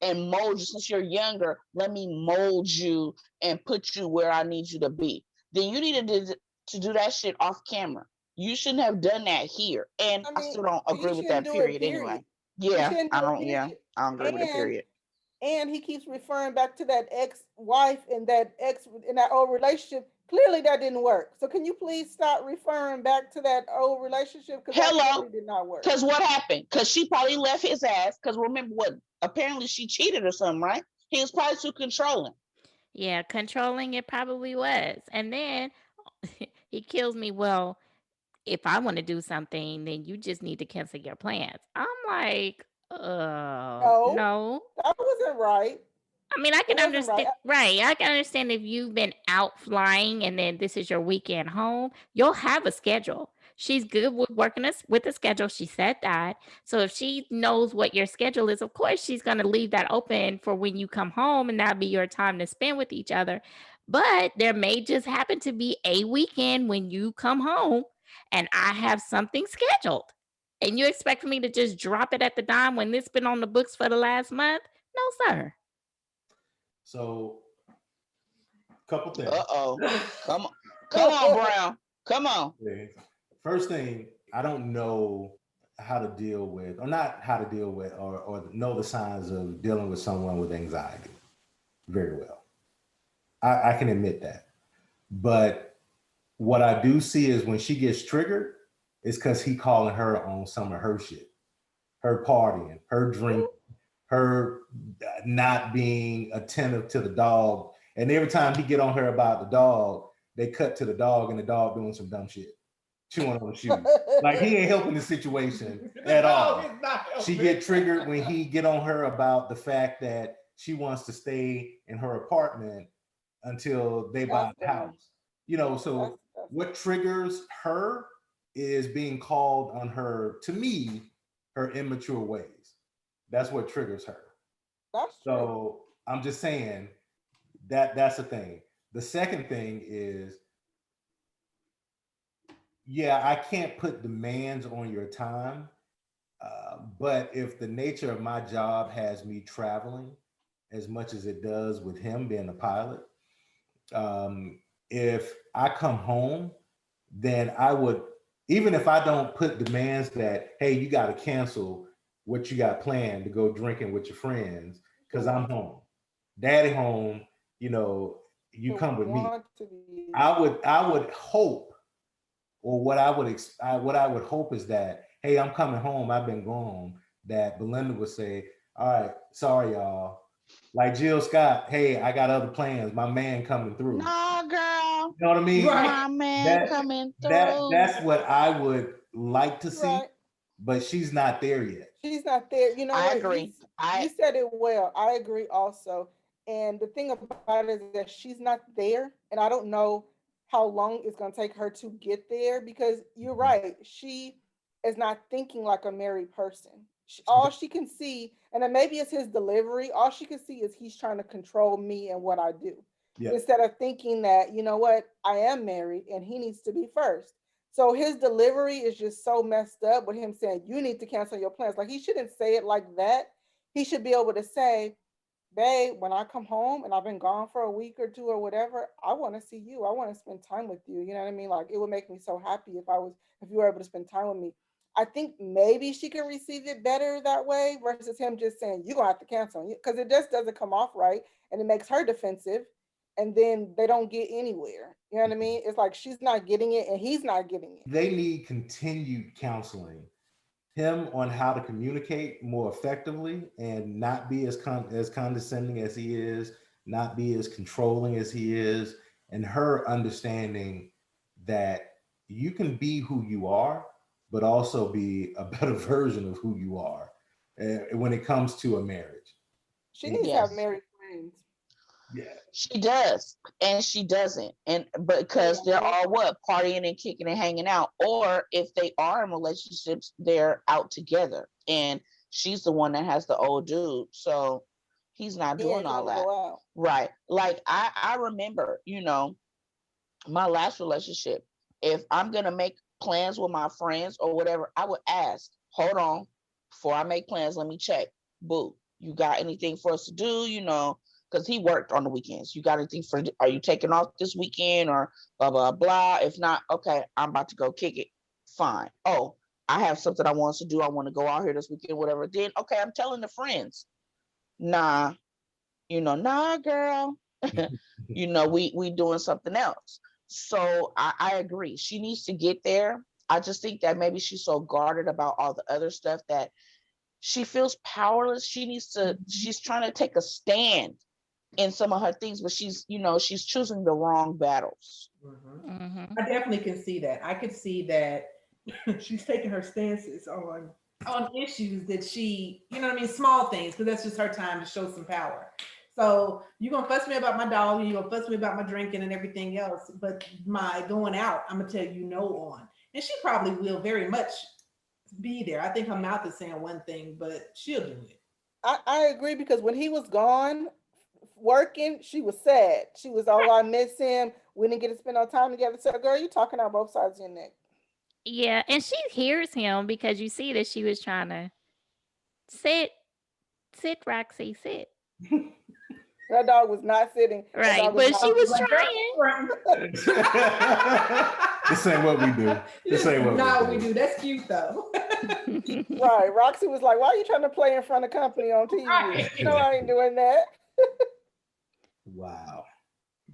and mold you since you're younger. Let me mold you and put you where I need you to be. Then you needed to do that shit off camera. You shouldn't have done that here. And I I mean, still don't he agree with shouldn't that do it, period anyway. period. He Yeah, shouldn't I do it, don't. Yeah, period. I don't agree with it. And Period. and he keeps referring back to that ex-wife and that ex in that old relationship. Clearly that didn't work. So can you please stop referring back to that old relationship? Because that Hello. clearly did not work. Because what happened? Because she probably left his ass. Because remember what? Apparently she cheated or something, right? He was probably too controlling. Yeah, controlling it probably was. And then he kills me. Well, if I want to do something, then you just need to cancel your plans. I'm like, No, no. that wasn't right. I mean, I It can wasn't right. understand, right? I can understand if you've been out flying and then this is your weekend home, you'll have a schedule. She's good with working us with a schedule. She said that. So if she knows what your schedule is, of course, she's going to leave that open for when you come home and that'll be your time to spend with each other. But there may just happen to be a weekend when you come home and I have something scheduled. And you expect me to just drop it at the dime when it's been on the books for the last month? No, sir. so couple things. Uh-oh. Come on, Brown. Come on. Okay. First thing, I don't know. how to deal with, or not how to deal with, or know the signs of dealing with someone with anxiety very well. I can admit that. But what I do see is when she gets triggered, it's because he calling her on some of her shit, her partying, her drink, her not being attentive to the dog. And every time he get on her about the dog, they cut to the dog and the dog doing some dumb shit, chewing on the shoes. Like he ain't helping the situation at all. She get triggered when he get on her about the fact that she wants to stay in her apartment until they buy the house. You know, so what triggers her is being called on her, to me, her immature ways. That's what triggers her. That's true. So I'm just saying that's the thing. The second thing is, yeah, I can't put demands on your time, but if the nature of my job has me traveling as much as it does with him being a pilot, if I come home, then I would, even if I don't put demands that, hey, you got to cancel what you got planned to go drinking with your friends because I'm home. Daddy home, you know, you come with me. I would hope, or what I would hope is that, hey, I'm coming home. I've been gone. That Belinda would say, all right, sorry, y'all. Like Jill Scott, hey, I got other plans. My man coming through. Nah, girl. You know what I mean? Right. My man coming through. That's what I would like to see, right. But she's not there yet. She's not there. You know I what? agree. You said it well. I agree also. And the thing about it is that she's not there. And I don't know how long it's going to take her to get there, because you're right. She is not thinking like a married person. All she can see, and then maybe it's his delivery, all she can see is he's trying to control me and what I do. Yep. Instead of thinking that, you know what, I am married and he needs to be first. So his delivery is just so messed up with him saying, you need to cancel your plans. Like, he shouldn't say it like that. He should be able to say, babe, when I come home and I've been gone for a week or two or whatever, I want to see you. I want to spend time with you. You know what I mean? Like, it would make me so happy if you were able to spend time with me. I think maybe she can receive it better that way versus him just saying, you're going to have to cancel, because it just doesn't come off right. And it makes her defensive. And then they don't get anywhere. You know what I mean? It's like she's not getting it and he's not getting it. They need continued counseling. Him on how to communicate more effectively and not be as condescending as he is, not be as controlling as he is, and her understanding that you can be who you are, but also be a better version of who you are when it comes to a marriage. She needs to have married friends. Yeah, she does, and she doesn't, and because they're all partying and kicking and hanging out, or if they are in relationships, they're out together, and she's the one that has the old dude, so he's not doing all that, right? Like I remember, you know, my last relationship. If I'm gonna make plans with my friends or whatever, I would ask, hold on, before I make plans, let me check. Boo, you got anything for us to do? You know. Because he worked on the weekends. You got anything are you taking off this weekend or blah, blah, blah? If not, okay, I'm about to go kick it. Fine. Oh, I have something I want to do. I want to go out here this weekend, whatever. Then, okay, I'm telling the friends, nah, nah, girl, we doing something else. So I agree. She needs to get there. I just think that maybe she's so guarded about all the other stuff that she feels powerless. She's trying to take a stand in some of her things, but she's choosing the wrong battles. Mm-hmm. Mm-hmm. I definitely can see that. I could see that she's taking her stances on issues that she, small things, because that's just her time to show some power. So you're gonna fuss me about my dog, and you're gonna fuss me about my drinking and everything else, but my going out, I'm gonna tell you no on. And she probably will very much be there. I think her mouth is saying one thing, but she'll do it. I agree, because when he was gone working, she was sad. She was, oh, I miss him. We didn't get to spend our time together. So, girl, you talking out both sides of your neck. Yeah, and she hears him, because you see that she was trying to sit, Roxy, sit. That dog was not sitting. Right, but she was trying. This ain't what we do. This ain't what we do. That's cute, though. Right. Roxy was like, why are you trying to play in front of company on TV? Right. You know I ain't doing that. Wow.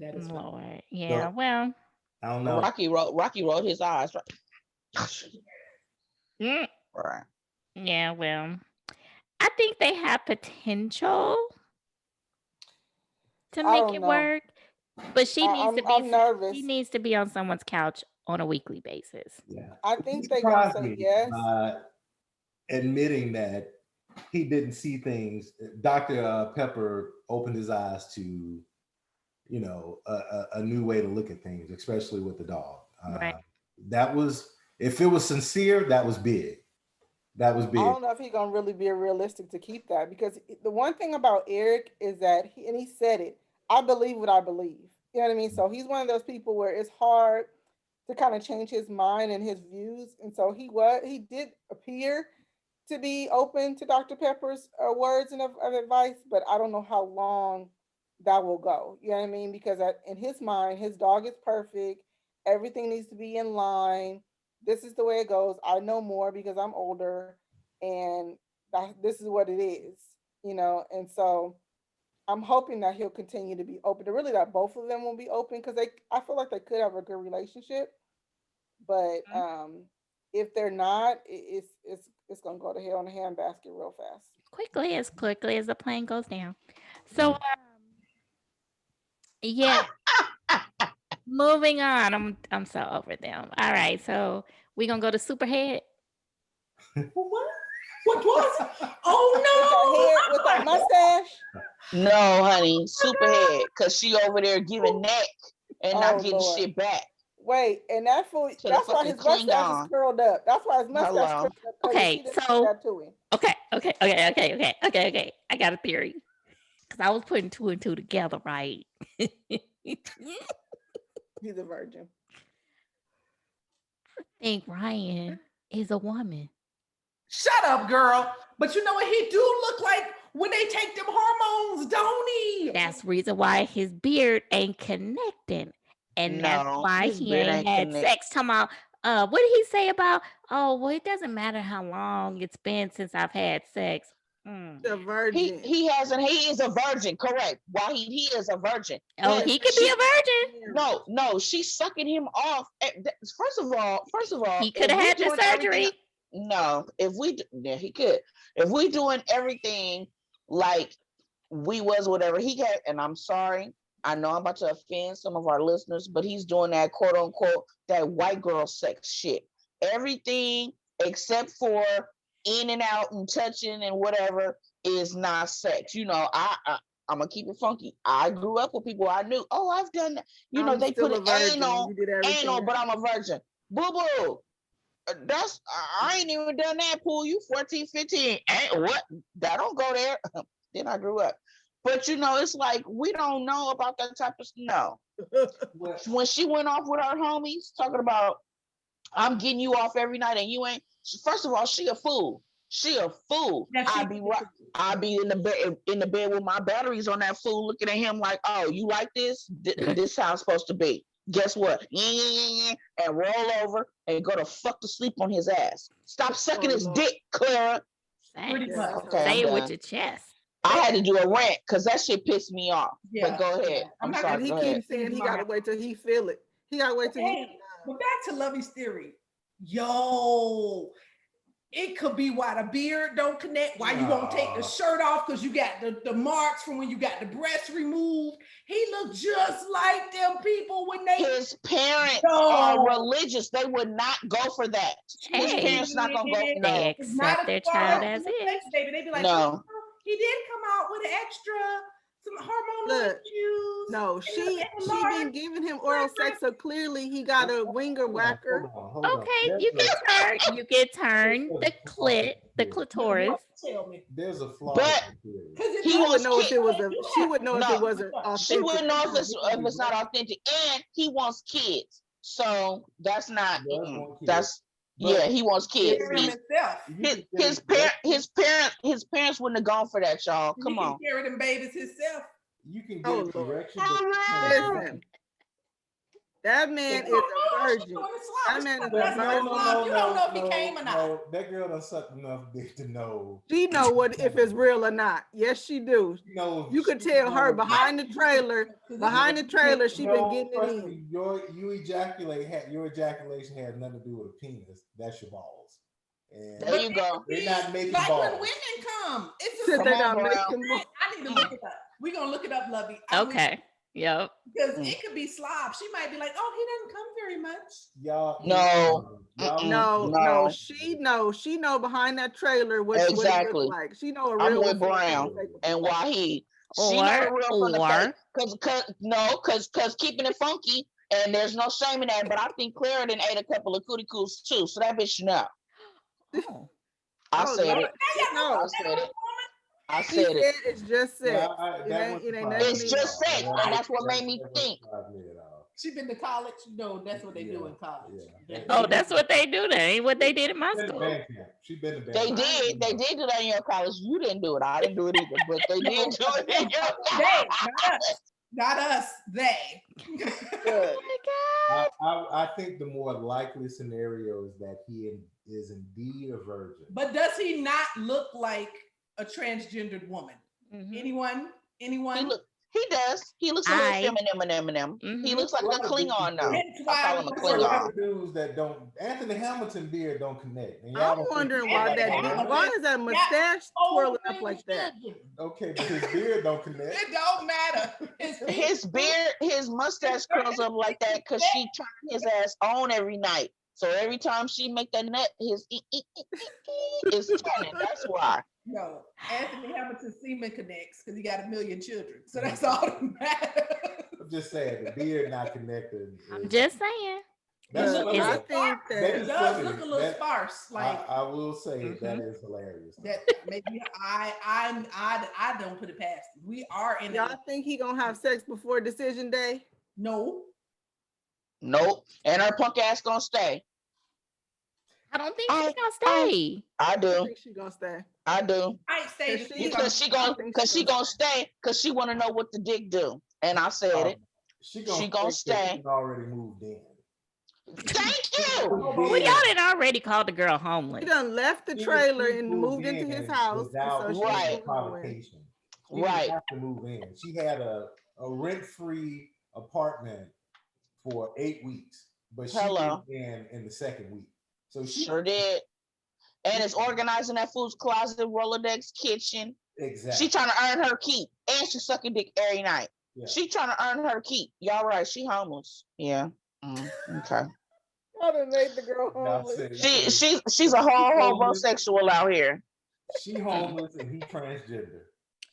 That is funny. Lord. Yeah, So, well. I don't know. Rocky rolled his eyes. Mm, Right. yeah, well. I think they have potential to I make don't it know. work, but she needs to be I'm nervous. she needs to be on someone's couch on a weekly basis. Yeah. I He think they're gonna surprised say me yes. by admitting that he didn't see things. Dr. Pepper opened his eyes to, you know, a new way to look at things, especially with the dog. Right. That was, if it was sincere, that was big. That was I big. don't know if he's gonna really be realistic to keep that because the one thing about Eric is that he said it. I believe what I believe. You know what I mean? So he's one of those people where it's hard to kind of change his mind and his views. And so he did appear to be open to Dr. Pepper's words of advice, but I don't know how long that will go. You know what I mean? Because in his mind, his dog is perfect. Everything needs to be in line. This is the way it goes. I know more because I'm older, and this is what it is. You know, and so I'm hoping that he'll continue to be open. To really, that both of them will be open because I feel like they could have a good relationship. But Mhm. if they're not, it's gonna go to hell in a handbasket real fast. Quickly as the plane goes down. So yeah, moving on. I'm so over them. All right, so we're gonna go to Superhead. What? What was? With Oh with that mustache. No, honey, superhead, cause she over there giving neck and not Oh getting Lord. shit back Wait, and that fool. to the That's why fucking his mustache is Klingon. curled up. That's why his mustache Hello. curled up because she Okay, didn't do so that to him. okay. I got a theory because I was putting two and two together, right? He's a virgin. Think Ryan is a woman. Shut up, girl. But you know what? He do look like when they take them hormones, don't he? That's the reason why his beard ain't connecting. And that's No, why his he beard ain't ain't had connect. sex. Talking about, what did he say about, oh, well, it doesn't matter how long it's been since I've had sex. Mm. The virgin. He hasn't. He is a virgin, correct? Why he is a virgin, Oh, and he could be she. a virgin. No, she's sucking him off. First of all, He could if have we had the doing everything, surgery. no, if we, yeah, he could. If we doing everything like we was whatever he had, and I'm sorry, I know I'm about to offend some of our listeners, but he's doing that quote unquote that white girl sex shit. Everything except for in and out and touching and whatever is not sex. You know, I'm gonna keep it funky. I grew up with people I knew. Oh, I've done that. You know, I'm they put still an a virgin. anal, You did everything. but I'm a virgin. Boo boo. That's I ain't even done that. Pool, you 14, 15. Ain't what? That don't go there. Then I grew up. But you know, it's like we don't know about that type of no. When she went off with her homies, talking about I'm getting you off every night and you ain't. First of all, she a fool. She a fool. Yeah, she- I be in the bed with my batteries on that fool, looking at him like, oh, you like this? This how it's supposed to be. Guess what? And roll over and go to fuck to sleep on his ass. Stop sucking his Lord. dick, Clara. Pretty Yeah, much. that's Okay, how Say I'm it with done. your chest. I had to do a rant because that shit pissed me off. Yeah, But go ahead. yeah. I'm not sorry. And he Go ahead. keeps saying he gotta wait till he feel it. He gotta wait till he. Hey, but back to Lovey's theory. Yo, it could be why the beard don't connect, why you won't take the shirt off because you got the marks from when you got the breast removed. He looked just like them people when they. His parents No. are religious. They would not go for that. His Hey, parents not gonna go. they No, It's not accept a their far child off as from the is. sex, baby. They be like, no. oh, he did come out with extra some hormonal Look, issues. No, she been giving him oral sex, so clearly he got a winger whacker. Hold on. Okay, you can turn the clitoris. Tell me. There's a flaw. But he She would wants know if kids. it was a. She would know if No. it wasn't She authentic. wouldn't know if it's not authentic, and he wants kids. So that's not. That's yeah. He wants kids. His parents wouldn't have gone for that, y'all. Come on. He can carry them babies himself. You can get Oh, a Lord. correction. Listen, that man is a virgin. doing it That slow. man is That's a no virgin. slow. You don't know if he came or not. No, that girl done sucked enough dick to know. She know what if it's real or not. Yes, she do. She knows. You could she tell her knows- behind the trailer. Behind the trailer, she been getting it trust in. me, your ejaculation has nothing to do with a penis. That's your balls. And There you go. they're not making like balls. when women come. It's Said just they Come on, not Brown. making balls. I need to look it up. We're gonna look it up, Lovey. Okay. Yep. Because it could be slob. She might be like, oh, he doesn't come very much. Y'all, No. No, she know behind that trailer what it Exactly. looks like. She know a I'm real with one. Brown and Wahid. She Or- not a real from the or- fake. Cause keeping it funky and there's no shame in that. But I think Clara done ate a couple of cootie coos too. So that bitch know. Oh. I Oh, said Lord. it. No. I said it. I She said said it. it's just sex. That It ain't was nothing. It's to just me. sex, and that's what made me think. She been to college. You know, that's what they do in college. Yeah. Oh, that's what they do. That ain't what they did in my Been to school. band camp. She been to band They camp. did. They did do that in your college. You didn't do it. I didn't do it either. But they did do it in your They, not us. They. Good. Oh my God. I think the more likely scenario is that he is indeed a virgin. But does he not look like a transgendered woman? Mhm. Anyone? He does. He looks a little I- feminine. He looks like a Klingon now. Hence I why call I him a was Klingon. Dudes that don't. Anthony Hamilton beard don't connect. And y'all I'm don't think wondering he why like that. Why is that mustache twirling up like that? Okay, but his beard don't connect. It don't matter. His mustache curls up like that because she turned his ass on every night. So every time she make that nut, his is turning. That's why. No, Anthony Hamilton's semen connects because he got a million children. So that's all that matters. I'm just saying the beard not connected. I'm just saying. That's Look, funny. I think That It is does funny. look a little That- sparse. Like I will say that is hilarious. that. Maybe I don't put it past him. We are in Y'all a think he gonna have sex before decision day? no. Nope. And her punk ass gonna stay. I don't think she's gonna stay. I I do. think she gonna stay. I do. I ain't saying Cause it. Because she gonna stay because she wanna know what the dick do. And I said it. She gonna gonna stay. She already moved in. Thank you. Well, y'all didn't already call the girl homeless. He done left the She- trailer she and moved into in his house, and without so she's Right. moving in. provocation. She didn't Right. have to move in. She had a rent-free apartment for 8 weeks, but she Hello. moved in the second week. So she Sure did. And it's organizing that food's closet, Rolodex kitchen. exactly. She trying to earn her keep. And she sucking dick every night. Yeah. She trying to earn her keep. Y'all right. She homeless. Yeah. Okay. I done made the girl Y'all homeless. said- She's a whole homosexual out here. She homeless and he transgender.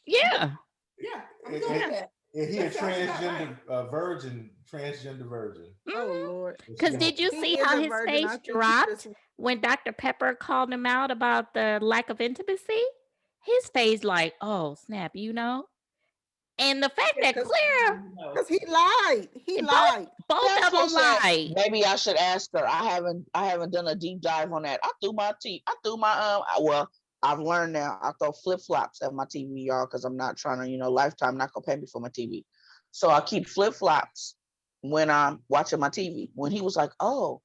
Yeah. Yeah, I'm And- good with that. and he a That sounds about transgender virgin, transgender virgin. Oh Lord. Because did you He see is how a his virgin. I face think he dropped just- when Dr. Pepper called him out about the lack of intimacy? His face like, oh snap, you know? And the fact that Claire, Cause he lied. He Both- lied. both That's of them what I'm saying. lied. Maybe I should ask her. I haven't done a deep dive on that. I've learned now. I throw flip-flops at my TV, y'all, because I'm not trying to, Lifetime not gonna pay me for my TV. So I keep flip-flops when I'm watching my TV. When he was like, oh,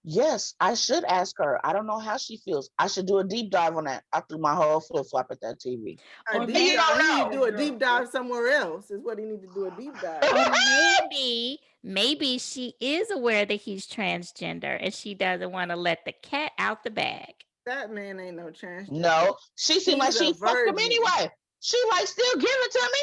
yes, I should ask her. I don't know how she feels. I should do a deep dive on that. I threw my whole flip-flop at that TV. A Or deep maybe- dive. He You need don't to do a deep dive somewhere else. Is what he need to do a deep dive. Or maybe she is aware that he's transgender and she doesn't want to let the cat out the bag. That man ain't no transgender. No, she seemed like He's a she fucked him virgin. anyway. She like still give it to me.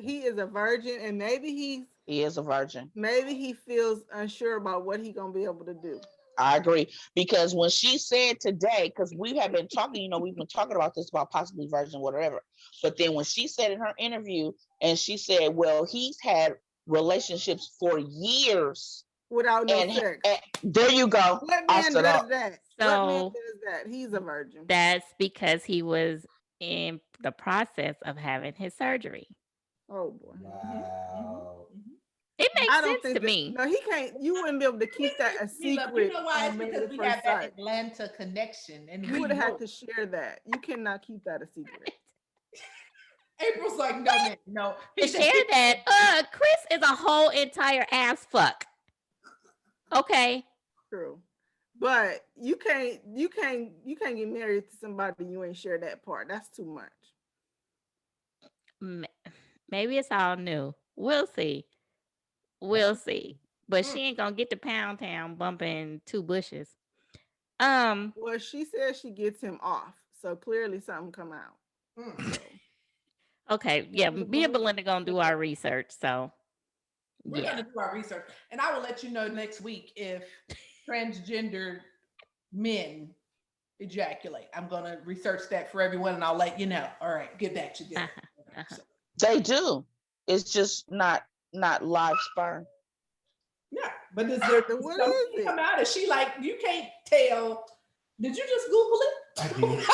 He is a virgin, and maybe He is a virgin. he feels unsure about what he gonna be able to do. I agree. Because when she said today, because we have been talking, we've been talking about this about possibly virgin, whatever. But then when she said in her interview, and she said, well, he's had relationships for years. Without no And, sex. and there you go. What I man said, does oh, that? What man So- does that? He's a virgin. That's because he was in the process of having his surgery. Oh boy. Wow. It makes I don't sense think to that- me. No, he can't. You wouldn't be able to keep that a secret. You know why? on It's Married because at we First have that Sight. Atlanta connection, and You we would have had know. to share that. You cannot keep that a secret. April's like, no, man, no. He To said, share that, Chris is a whole entire ass fuck. Okay. True. But you can't get married to somebody you ain't share that part. That's too much. M- Maybe it's all new. We'll see. We'll see. But Mm. she ain't gonna get to Pound Town bumping two bushes. Um. Well, she says she gets him off, so clearly something come out. Mm. So Okay. Yeah. Me and Belinda gonna do our research. So We're yeah. gonna do our research, and I will let you know next week if transgender men ejaculate. I'm gonna research that for everyone, and I'll let you know. All right, get back to you. Uh-huh. Uh-huh. They do. It's just not live sperm. Yeah, but is there then what something is come it? out? Is she like you can't tell? Did you just Google it? I did.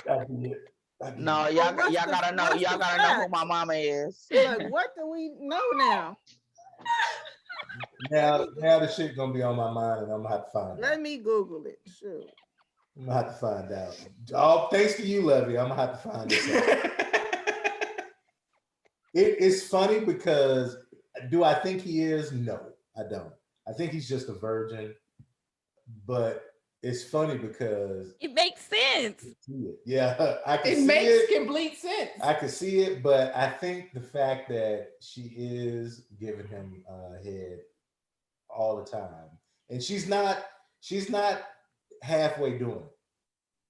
I did. I did. No, Well, what's y'all the gotta know. what's Y'all the gotta know who facts? my mama is. Like, what do we know now? Now the shit gonna be on my mind, and I'm gonna have to find Let out. me Google it. Shoot. I'm gonna have to find out. All thanks to you, Levy. I'm gonna have to find this out. It's funny because do I think he is? No, I don't. I think he's just a virgin. But it's funny because It makes sense. yeah, I can It see makes it. complete sense. I can see it, but I think the fact that she is giving him head all the time, and she's not halfway doing it.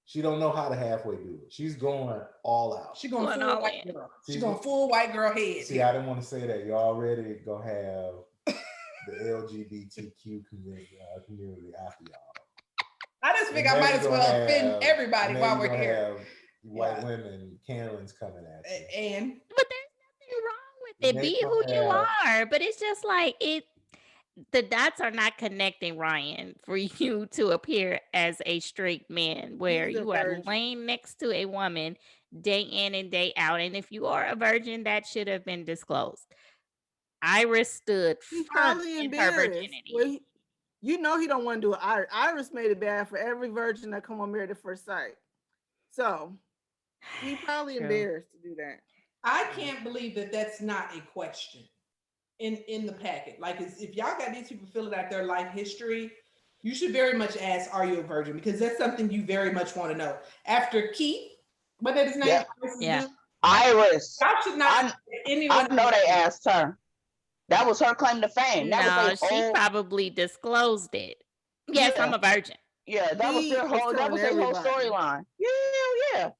She don't know how to halfway do it. She's going all out. She going Going full all white in. girl. She going full white girl head. See, I didn't want to say that. You already gonna have the LGBTQ community after y'all. I just think And I then might you as gonna well offend have- everybody and then while you we're gonna here. have white Yeah. women, Karens coming at you. And But there's nothing wrong with And it. they Be gonna who you have- are. But it's just like it. The dots are not connecting, Ryan, for you to appear as a straight man where He's a you are virgin. laying next to a woman day in and day out. And if you are a virgin, that should have been disclosed. Iris stood He's firm probably in her embarrassed. Well, virginity. you know he don't want to do it. Iris made it bad for every virgin that come on Married at First Sight. So he probably True. embarrassed to do that. I can't believe that that's not a question in the packet. Like, if y'all got these people filling out their life history, you should very much ask, "Are you a virgin?" Because that's something you very much want to know. After Keith, what is his name? Yeah. Yeah. Iris. Y'all should not I anyone. know they asked her. That was her claim to fame. That was No, a she whole. probably disclosed it. Yes, Yeah. I'm a virgin. Yeah, that was He their was whole. That telling was a whole everybody. storyline. Yeah.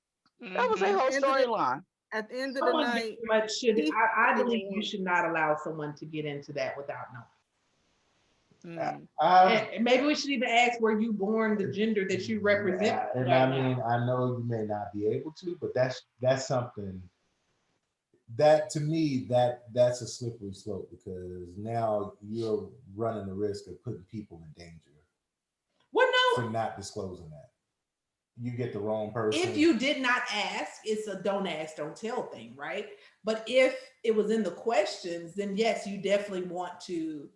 That was a Mhm. whole End of the- storyline. At the end of the Someone night, very much should. he I didn't believe you win. should not allow someone to get into that without knowing. Mm. And maybe we should even ask, were you born the gender that you represent? Yeah, and right I now? mean, I know you may not be able to, but that's something that to me that's a slippery slope because now you're running the risk of putting people in danger Well, for no. not disclosing that. You get the wrong person. If you did not ask, it's a don't ask, don't tell thing, right? But if it was in the questions, then yes, you definitely want to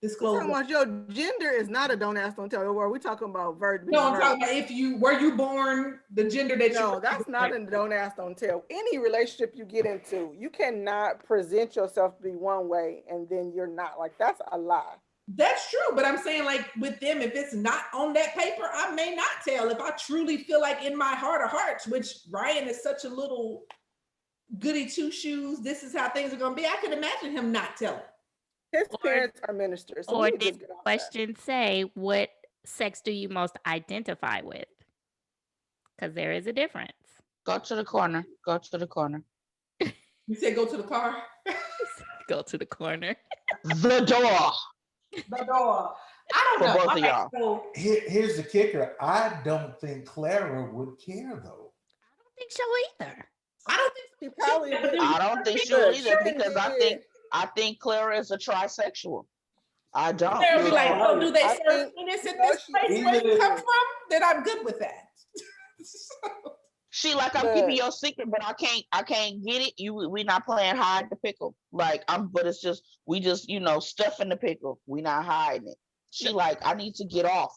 We're disclose. talking about your gender is not a don't ask, don't tell. Or we're talking about virgin. No, I'm talking about if you were you born the gender that you. No, that's not a don't ask, don't tell. Any relationship you get into, you cannot present yourself to be one way and then you're not. Like, that's a lie. That's true, but I'm saying, like, with them, if it's not on that paper, I may not tell. If I truly feel like in my heart of hearts, which Ryan is such a little goody two shoes, this is how things are going to be, I can imagine him not telling. His parents are ministers, so Or we would did just the get off that. question say, what sex do you most identify with? Because there is a difference. Go to the corner. Go to the corner. You said go to the car? Go to the corner. The door. The door. I don't For know. both of Okay, y'all. so Here's the kicker. I don't think Clara would care though. I don't think so either. I don't think He probably but then I you- don't think she Look, will either she because did. I think Clara is a trisexual. I don't. They'll be like, so do they I serve think- penis at no, this she- place where you even- come from? Then I'm good with that. She like I'm Look. keeping your secret, but I can't get it. We not playing hide the pickle. Like but it's just we just stuffing the pickle. We not hiding it. She like I need to get off,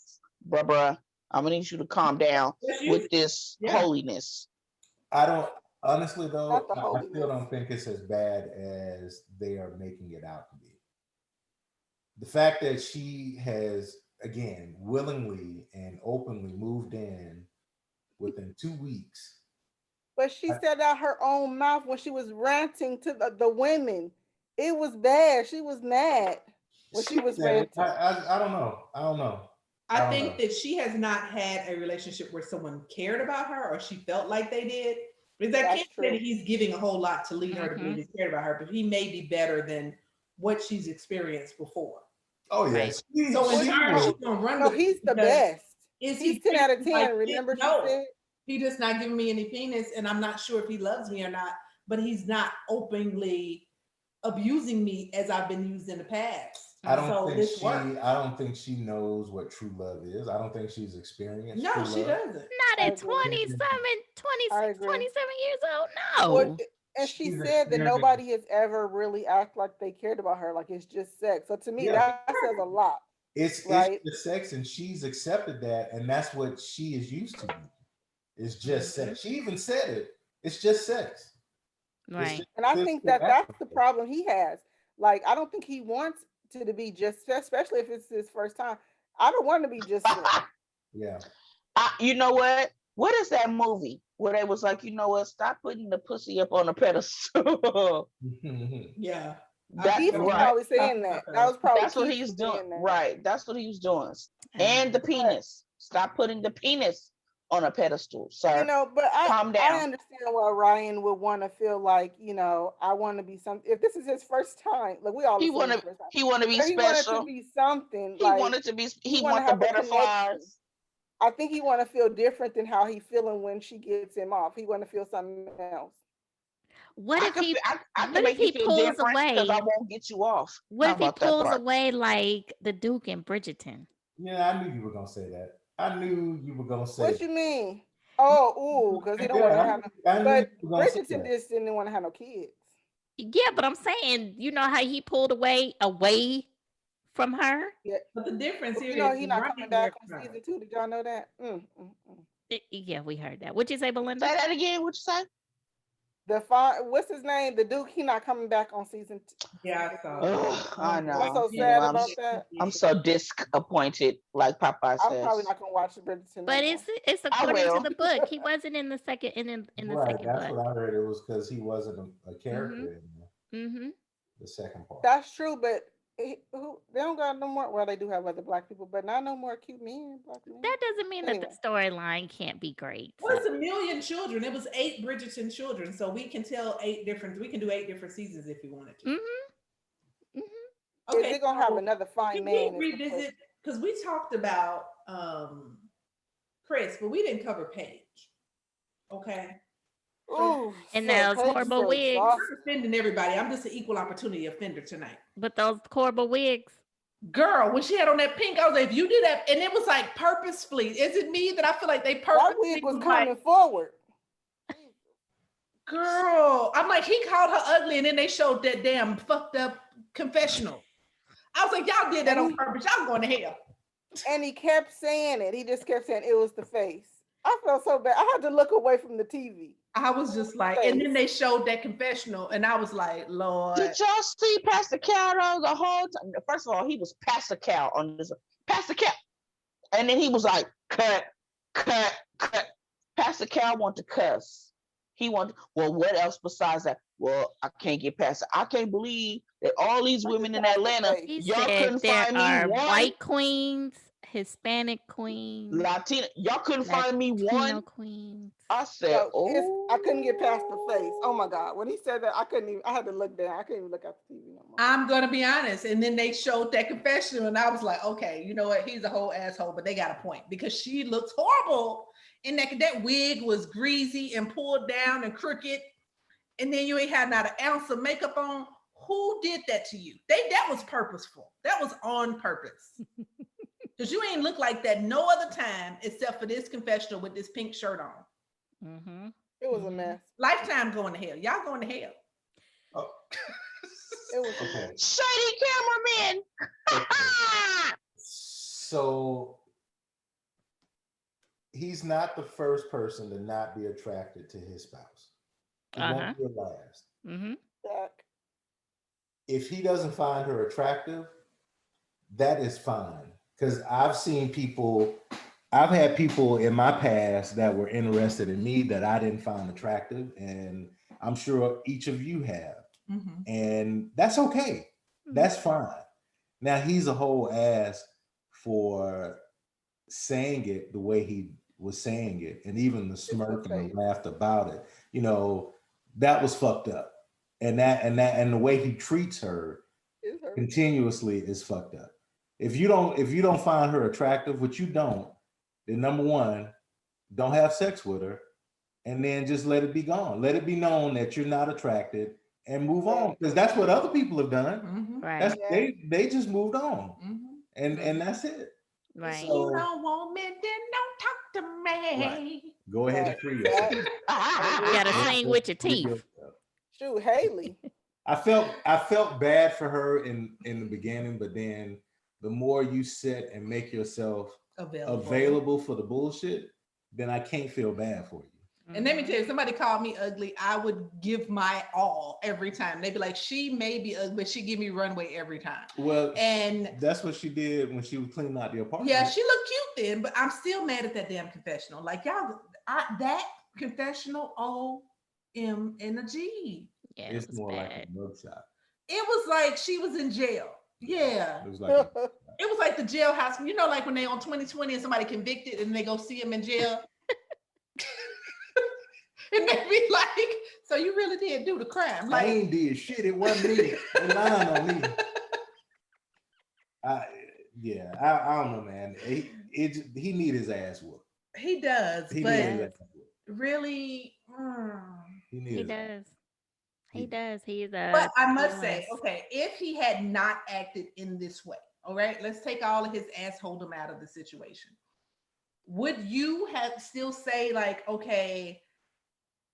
bruh. I'm gonna need you to calm down Yes, you- with this Yeah. holiness. I don't honestly though, Not the I still holiness. don't think it's as bad as they are making it out to be. the fact that she has again willingly and openly moved in within 2 weeks. But she I, said out her own mouth when she was ranting to the women. It was bad. She was mad when she she was said it. ranting. I don't know. I don't know. I I don't think know. that she has not had a relationship where someone cared about her or she felt like they did. Because I That's can't say true. that he's giving a whole lot to lead her to believe he cared about her, but he may be better than what she's experienced before. Oh Right. yes, So in she turn, was. she's gonna run No, with it he's the because best. is He's he 10 out of treating me like 10. shit? Remember she No. said? He just not giving me any penis, and I'm not sure if he loves me or not, but he's not openly abusing me as I've been used in the past. So this works. I don't think she knows what true love is. I don't think she's experienced No, true she love. doesn't. Not I at agree. 27, I 26, agree. 27 years old. Well, No. and she She's said that experienced. nobody has ever really acted like they cared about her. Like it's just sex. So to me, Yeah, that says a lot, it's right? just sex, and she's accepted that, and that's what she is used to. It's just Mhm. sex. She even said it. It's just sex. It's Right. just And I think physical that act. that's the problem he has. Like I don't think he wants to be just, especially if it's his first time. I don't want to be just sex. Yeah. You know what? What is that movie where they was like, you know what? Stop putting the pussy up on a pedestal. Yeah. That He was right. probably saying that. That was probably That's what Keith he's doing. saying that. Right. That's what he's doing. Uh, And the But penis. Stop putting the penis on a pedestal, sir. but Calm I down. understand why Ryan would want to feel like I want to be something. If this is his first time, like we all He assume it's wanna first time, he wanna be but he wanted to special. be something. He Like wanted to be he he want to want the have a connection. butterflies. I think he want to feel different than how he feeling when she gets him off. He want to feel something else. what I if can he I what can if make you he feel pulls different because I away? won't get you off. What How if he about that pulls part? away like the Duke in Bridgerton? Yeah, I knew you were gonna say that. I knew you were gonna say What that. you mean? Oh, ooh, because he don't want to Yeah, have no. I knew you But were gonna say Bridgerton that. just didn't want to have no kids. Yeah, but I'm saying, you know how he pulled away from her? Yeah. But the difference Well, here is he not coming Ryan back worked on hard. season 2. Did y'all know that? Yeah, we heard that. What'd you say, Belinda? Say that again. What you say? What's his name? The Duke. He not coming back on season 2. Yeah, I saw that. Oh, I I'm know. so You know, sad about that. I'm so disappointed, like Popeye I'm probably says. not gonna watch Bridgerton no But more. it's I according to will. the book. He wasn't in the second in the Right, second that's book. what I heard. It was because he wasn't a Mhm. character in Mhm. the second part. That's true, but they don't got no more. Well, they do have other black people, but not no more cute men, black men. That doesn't mean that the Anyway, storyline can't be great. Well, it's a million children. It was 8 Bridgerton children, so we can tell 8 different. We can do 8 different seasons if we wanted to. Mhm. Mhm. is Okay, it gonna have so another fine can we man? Is the question. revisit? Because we talked about Chris, but we didn't cover Paige. Okay, so Ooh, And so those Paige is horrible so wigs. I'm offending everybody. I'm just an equal opportunity offender tonight. But those horrible wigs. Girl, when she had on that pink, I was like, if you did that, and it was like purposefully. Is it me that I feel like they That purposely wig was was like, coming forward. girl? I'm like, he called her ugly, and then they showed that damn fucked up confessional. I was like, y'all did that on purpose. Y'all going to hell. And he kept saying it. He just kept saying it was the face. I felt so bad. I had to look away from the TV. I was just like, and then they showed that confessional, and I was like, Lord. Did y'all see Pastor Cal though the whole time? First of all, he was Pastor Cal on this. Pastor Cal. And then he was like, cut, cut, cut. Pastor Cal want to cuss. He want, well, what else besides that? Well, I can't get past it. I can't believe that all these women in Atlanta, He y'all said couldn't there find me are one white queens, Hispanic queens, Latina. Y'all couldn't find me Latino one. queens. I said, No, oh. I couldn't get past the face. Oh my God. When he said that, I couldn't even, I had to look down. I couldn't even look at the TV no more. I'm gonna be honest. And then they showed that confessional, and I was like, okay, you know what? He's a whole asshole, but they got a point because she looks horrible. And that wig was greasy and pulled down and crooked. And then you ain't had not an ounce of makeup on. Who did that to you? That was purposeful. That was on purpose. Because you ain't look like that no other time except for this confessional with this pink shirt on. Mm-hmm. It was a mess. Lifetime going to hell. Y'all going to hell. Oh, It was a okay. mess. Shady cameraman. So he's not the first person to not be attracted to his spouse. He won't be the last. Mm-hmm. Jack. If he doesn't find her attractive, that is fine. Because I've had people in my past that were interested in me that I didn't find attractive, and I'm sure each of you have. Mhm. And that's okay. That's fine. Now he's a whole ass for saying it the way he was saying it, and even the smirk and the laughed about it. You know, that was fucked up. And the way he treats her continuously is fucked up. If you don't find her attractive, which you don't, then number one, don't have sex with her, and then just let it be gone. Let it be known that you're not attracted and move on, because that's what other people have done. Mhm. Right. That's they just moved on, Mhm. and that's it. Right. You So don't want me, then don't talk to me. Right. Go ahead and free yourself. You gotta sing with your Free teeth. yourself. Shoot, Haley. I felt bad for her in the beginning, but then the more you sit and make yourself available for the bullshit, then I can't feel bad for you. And let me tell you, somebody called me ugly, I would give my all every time. They'd be like, she may be ugly, but she give me runway every time. Well, And that's what she did when she was cleaning out the apartment. yeah, she looked cute then, but I'm still mad at that damn confessional. Like y'all, that confessional, OM and a G. Yeah, It's it was more like bad. a mugshot. It was like she was in jail. Yeah. It was like It was like the jailhouse. You know, like when they on 2020 and somebody convicted and they go see him in jail. And they be like, so you really did do the crime. I Like, ain't did shit. It wasn't me. They lying on me. I don't know, man. He need his ass whooped. he does, He but need his ass whooped. really, He need He his does. He He- does. He's but I must he say, was. okay, if he had not acted in this way, all right, let's take all of his assholedom out of the situation. Would you have still say like, okay,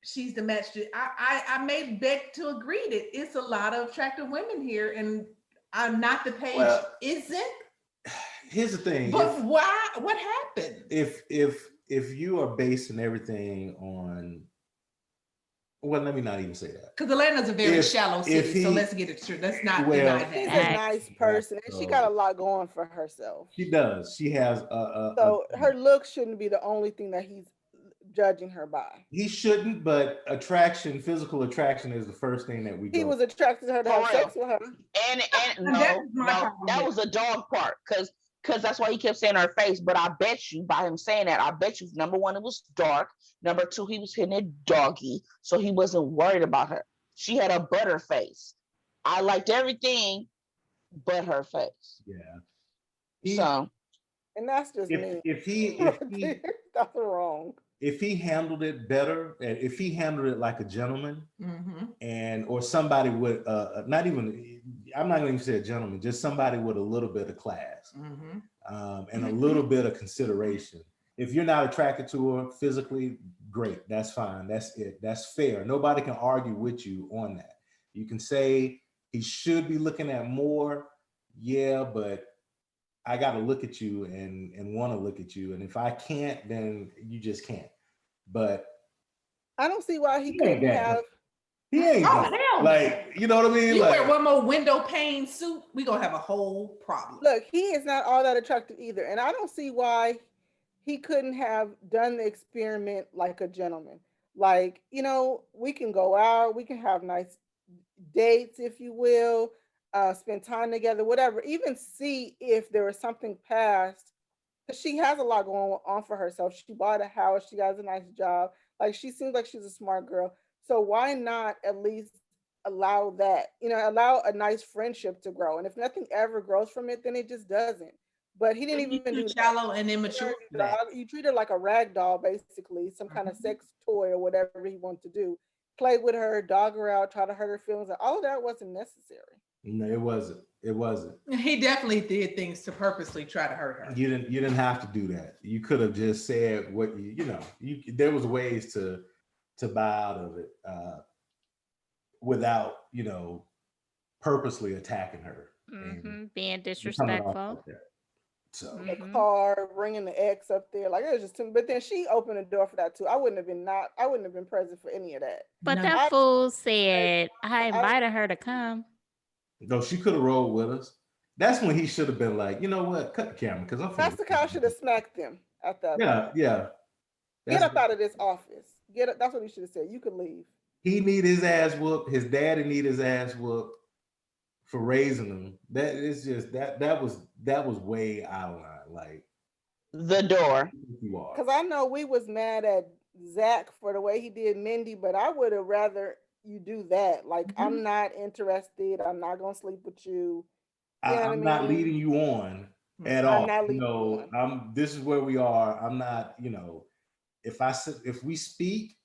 she's the match? I may beg to agree that it's a lot of attractive women here, and I'm not the page isn't. Here's the thing. But why? What happened? If you are basing everything on, well, let me not even say that. Because Atlanta's a very shallow city, so he- let's get it true. Let's not Well, deny She's that. a nice person, and she got a lot going for herself. She does. She has So her looks shouldn't be the only thing that he's judging her by. He shouldn't, but physical attraction is the first thing that we go. He was attracted to her to For have real. sex with her. And that's no, my no, problem that with was the dog part, because that's why he kept saying her face. But I bet you, by him saying that, I bet you, number one, it was dark. Number two, he was hitting it doggy, so he wasn't worried about her. She had a butter face. I liked everything but her face. Yeah. So, And that's just me. If he That's wrong. if he handled it better, if he handled it like a gentleman, or somebody with not even, I'm not going to say a gentleman, just somebody with a little bit of class, and a little bit of consideration. If you're not attracted to her physically, great, that's fine, that's it, that's fair. Nobody can argue with you on that. You can say he should be looking at more, yeah, but I got to look at you and want to look at you. And if I can't, then you just can't. But I don't see why he couldn't have. He ain't hell no. like, you know what I mean? You like, wear one more window pane suit, we gonna have a whole problem. Look, he is not all that attractive either, and I don't see why he couldn't have done the experiment like a gentleman. Like, we can go out, we can have nice dates, if you will, spend time together, whatever. Even see if there was something past. She has a lot going on for herself. She bought a house. She has a nice job. Like, she seems like she's a smart girl. So why not at least allow that? Allow a nice friendship to grow. And if nothing ever grows from it, then it just doesn't. But he didn't even do shallow and immature. You treat her like a rag doll, basically, some kind of sex toy or whatever he wants to do. Play with her, dog her out, try to hurt her feelings. All of that wasn't necessary. No, it wasn't. It wasn't. He definitely did things to purposely try to hurt her. You didn't have to do that. You could have just said what there was ways to buy out of it without purposely attacking her, being disrespectful. Like so the car, bringing the ex up there, like it was just too. But then she opened the door for that too. I wouldn't have been present for any of that. But that fool said I invited her to come. No, she could have rolled with us. That's when he should have been like, you know what, cut the camera because I'm finna. Pastor Kyle should have smacked him at that Yeah, point. yeah. Get That's up out of this office. Get up. That's what he should have said. You could leave. he need his ass whooped. His daddy need his ass whooped for raising him. That is just that was way out of line. Like The door. you are. Because I know we was mad at Zach for the way he did Mindy, but I would have rather you do that. Like, I'm not interested. I'm not gonna sleep with you. You know what I I'm not mean? leading you on at I'm all. not You leading you know, on. this is where we are. I'm not, if we speak,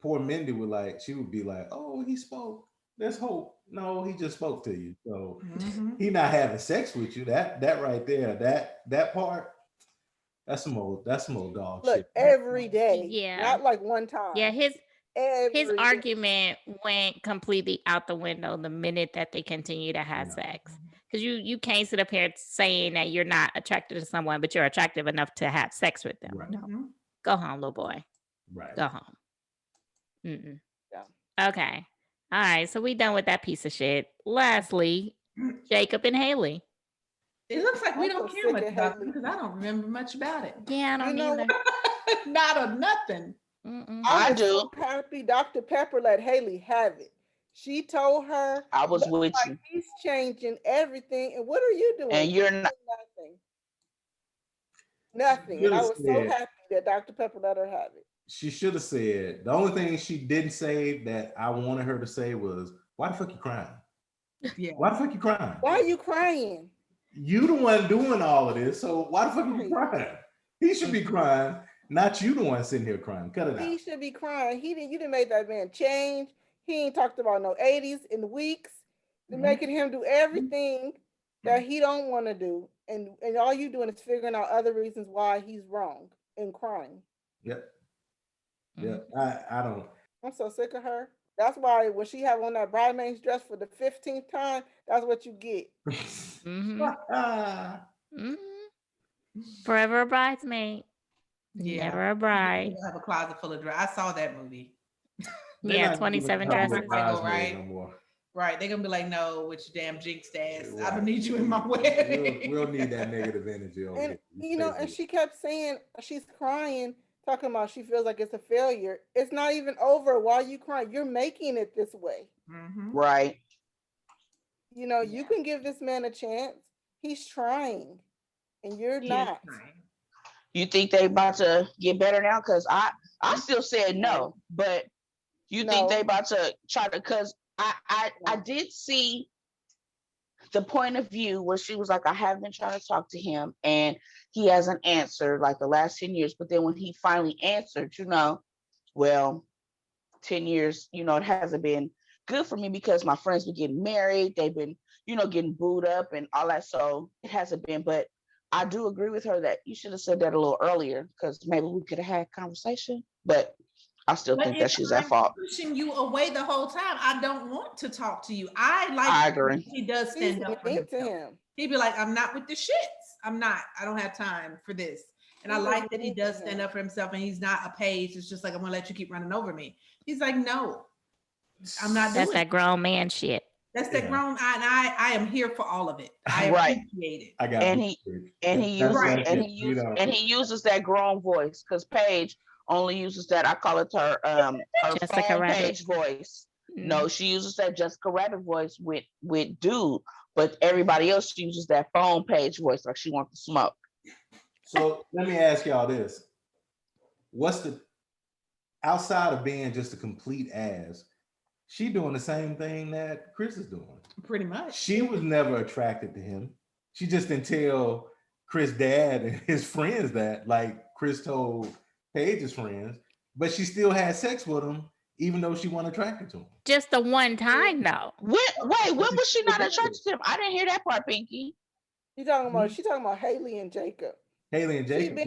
poor Mindy would she would be like, oh, he spoke. There's hope. No, he just spoke to you. So he not having sex with you. That right there, that part, that's some old dog Look, shit. every day. Yeah. Not like one time. Yeah, his Every day. argument went completely out the window the minute that they continue to have sex. Because you can't sit up here saying that you're not attracted to someone, but you're attractive enough to have sex with them. Right. No. Go home, little boy. Right. Go home. Mm-mm. Yeah. Okay. All right. So we done with that piece of shit. Lastly, Jacob and Haley. It looks like we I'm don't so care sick much of about Haley. them because I don't remember much about it. Yeah, I don't You know either. Not of nothing. I was do. so happy Dr. Pepper let Haley have it. She told her, I was "Look, with like you. he's changing everything. And what are you doing? And you're not. Nothing. Nothing. And I was so happy that Dr. Pepper let her have it. She should have said, the only thing she didn't say that I wanted her to say was, why the fuck you crying? Yeah. Why the fuck you crying? Why are you crying? You the one doing all of this, so why the fuck are you crying? He should be crying, not you the one sitting here crying. Cut it out. He should be crying. You didn't make that man change. He ain't talked about no 80s in weeks. They're making him do everything that he don't want to do. And all you doing is figuring out other reasons why he's wrong and crying. Yep. Yep. I don't. I'm so sick of her. That's why when she have on that bridesmaid's dress for the 15th time, that's what you get. Forever a bridesmaid. Yeah. Never a bride. Have a closet full of dress. I saw that movie. Yeah, 27 dresses. Right. Right. They're gonna be like, no, with your damn jinx ass. Right. I don't need you in my wedding. We'll need that negative energy over and here. And she kept saying she's crying, talking about she feels like it's a failure. It's not even over. Why are you crying? You're making it this way. Right. You can give this man a chance. He's trying, and you're not. You think they about to get better now? Because I still said no, but you think they about to try to? Because I did see the point of view where she was like, I have been trying to talk to him and he hasn't answered like the last 10 years. But then when he finally answered, well, 10 years, it hasn't been good for me because my friends been getting married. They've been, getting booed up and all that. So it hasn't been. But I do agree with her that you should have said that a little earlier because maybe we could have had a conversation. But I still think that she's at fault. Pushing you away the whole time. I don't want to talk to you. I agree. He does stand up for him. He'd be like, I'm not with the shits. I'm not. I don't have time for this. And I like that he does stand up for himself and he's not a page. It's just like, I'm going to let you keep running over me. He's like, no, I'm not doing That's that grown man shit. That's that grown. I am here for all of it. I appreciate it. I got he uses that grown voice because Paige only uses that. I call it her Jessica phone Rabbit Paige voice. No, she uses that Jessica Rabbit voice with dude, but everybody else uses that phone Paige voice like she wants to smoke. So let me ask y'all this: what's the outside of being just a complete ass? She doing the same thing that Chris is doing. Pretty much. She was never attracted to him. She just didn't tell Chris' dad and his friends that, like Chris told Paige's friends, but she still had sex with him, even though she wasn't attracted to him. Just the one time, though. When was she not attracted to him? I didn't hear that part, Pinky. She talking about Haley and Jacob. Haley and Jacob,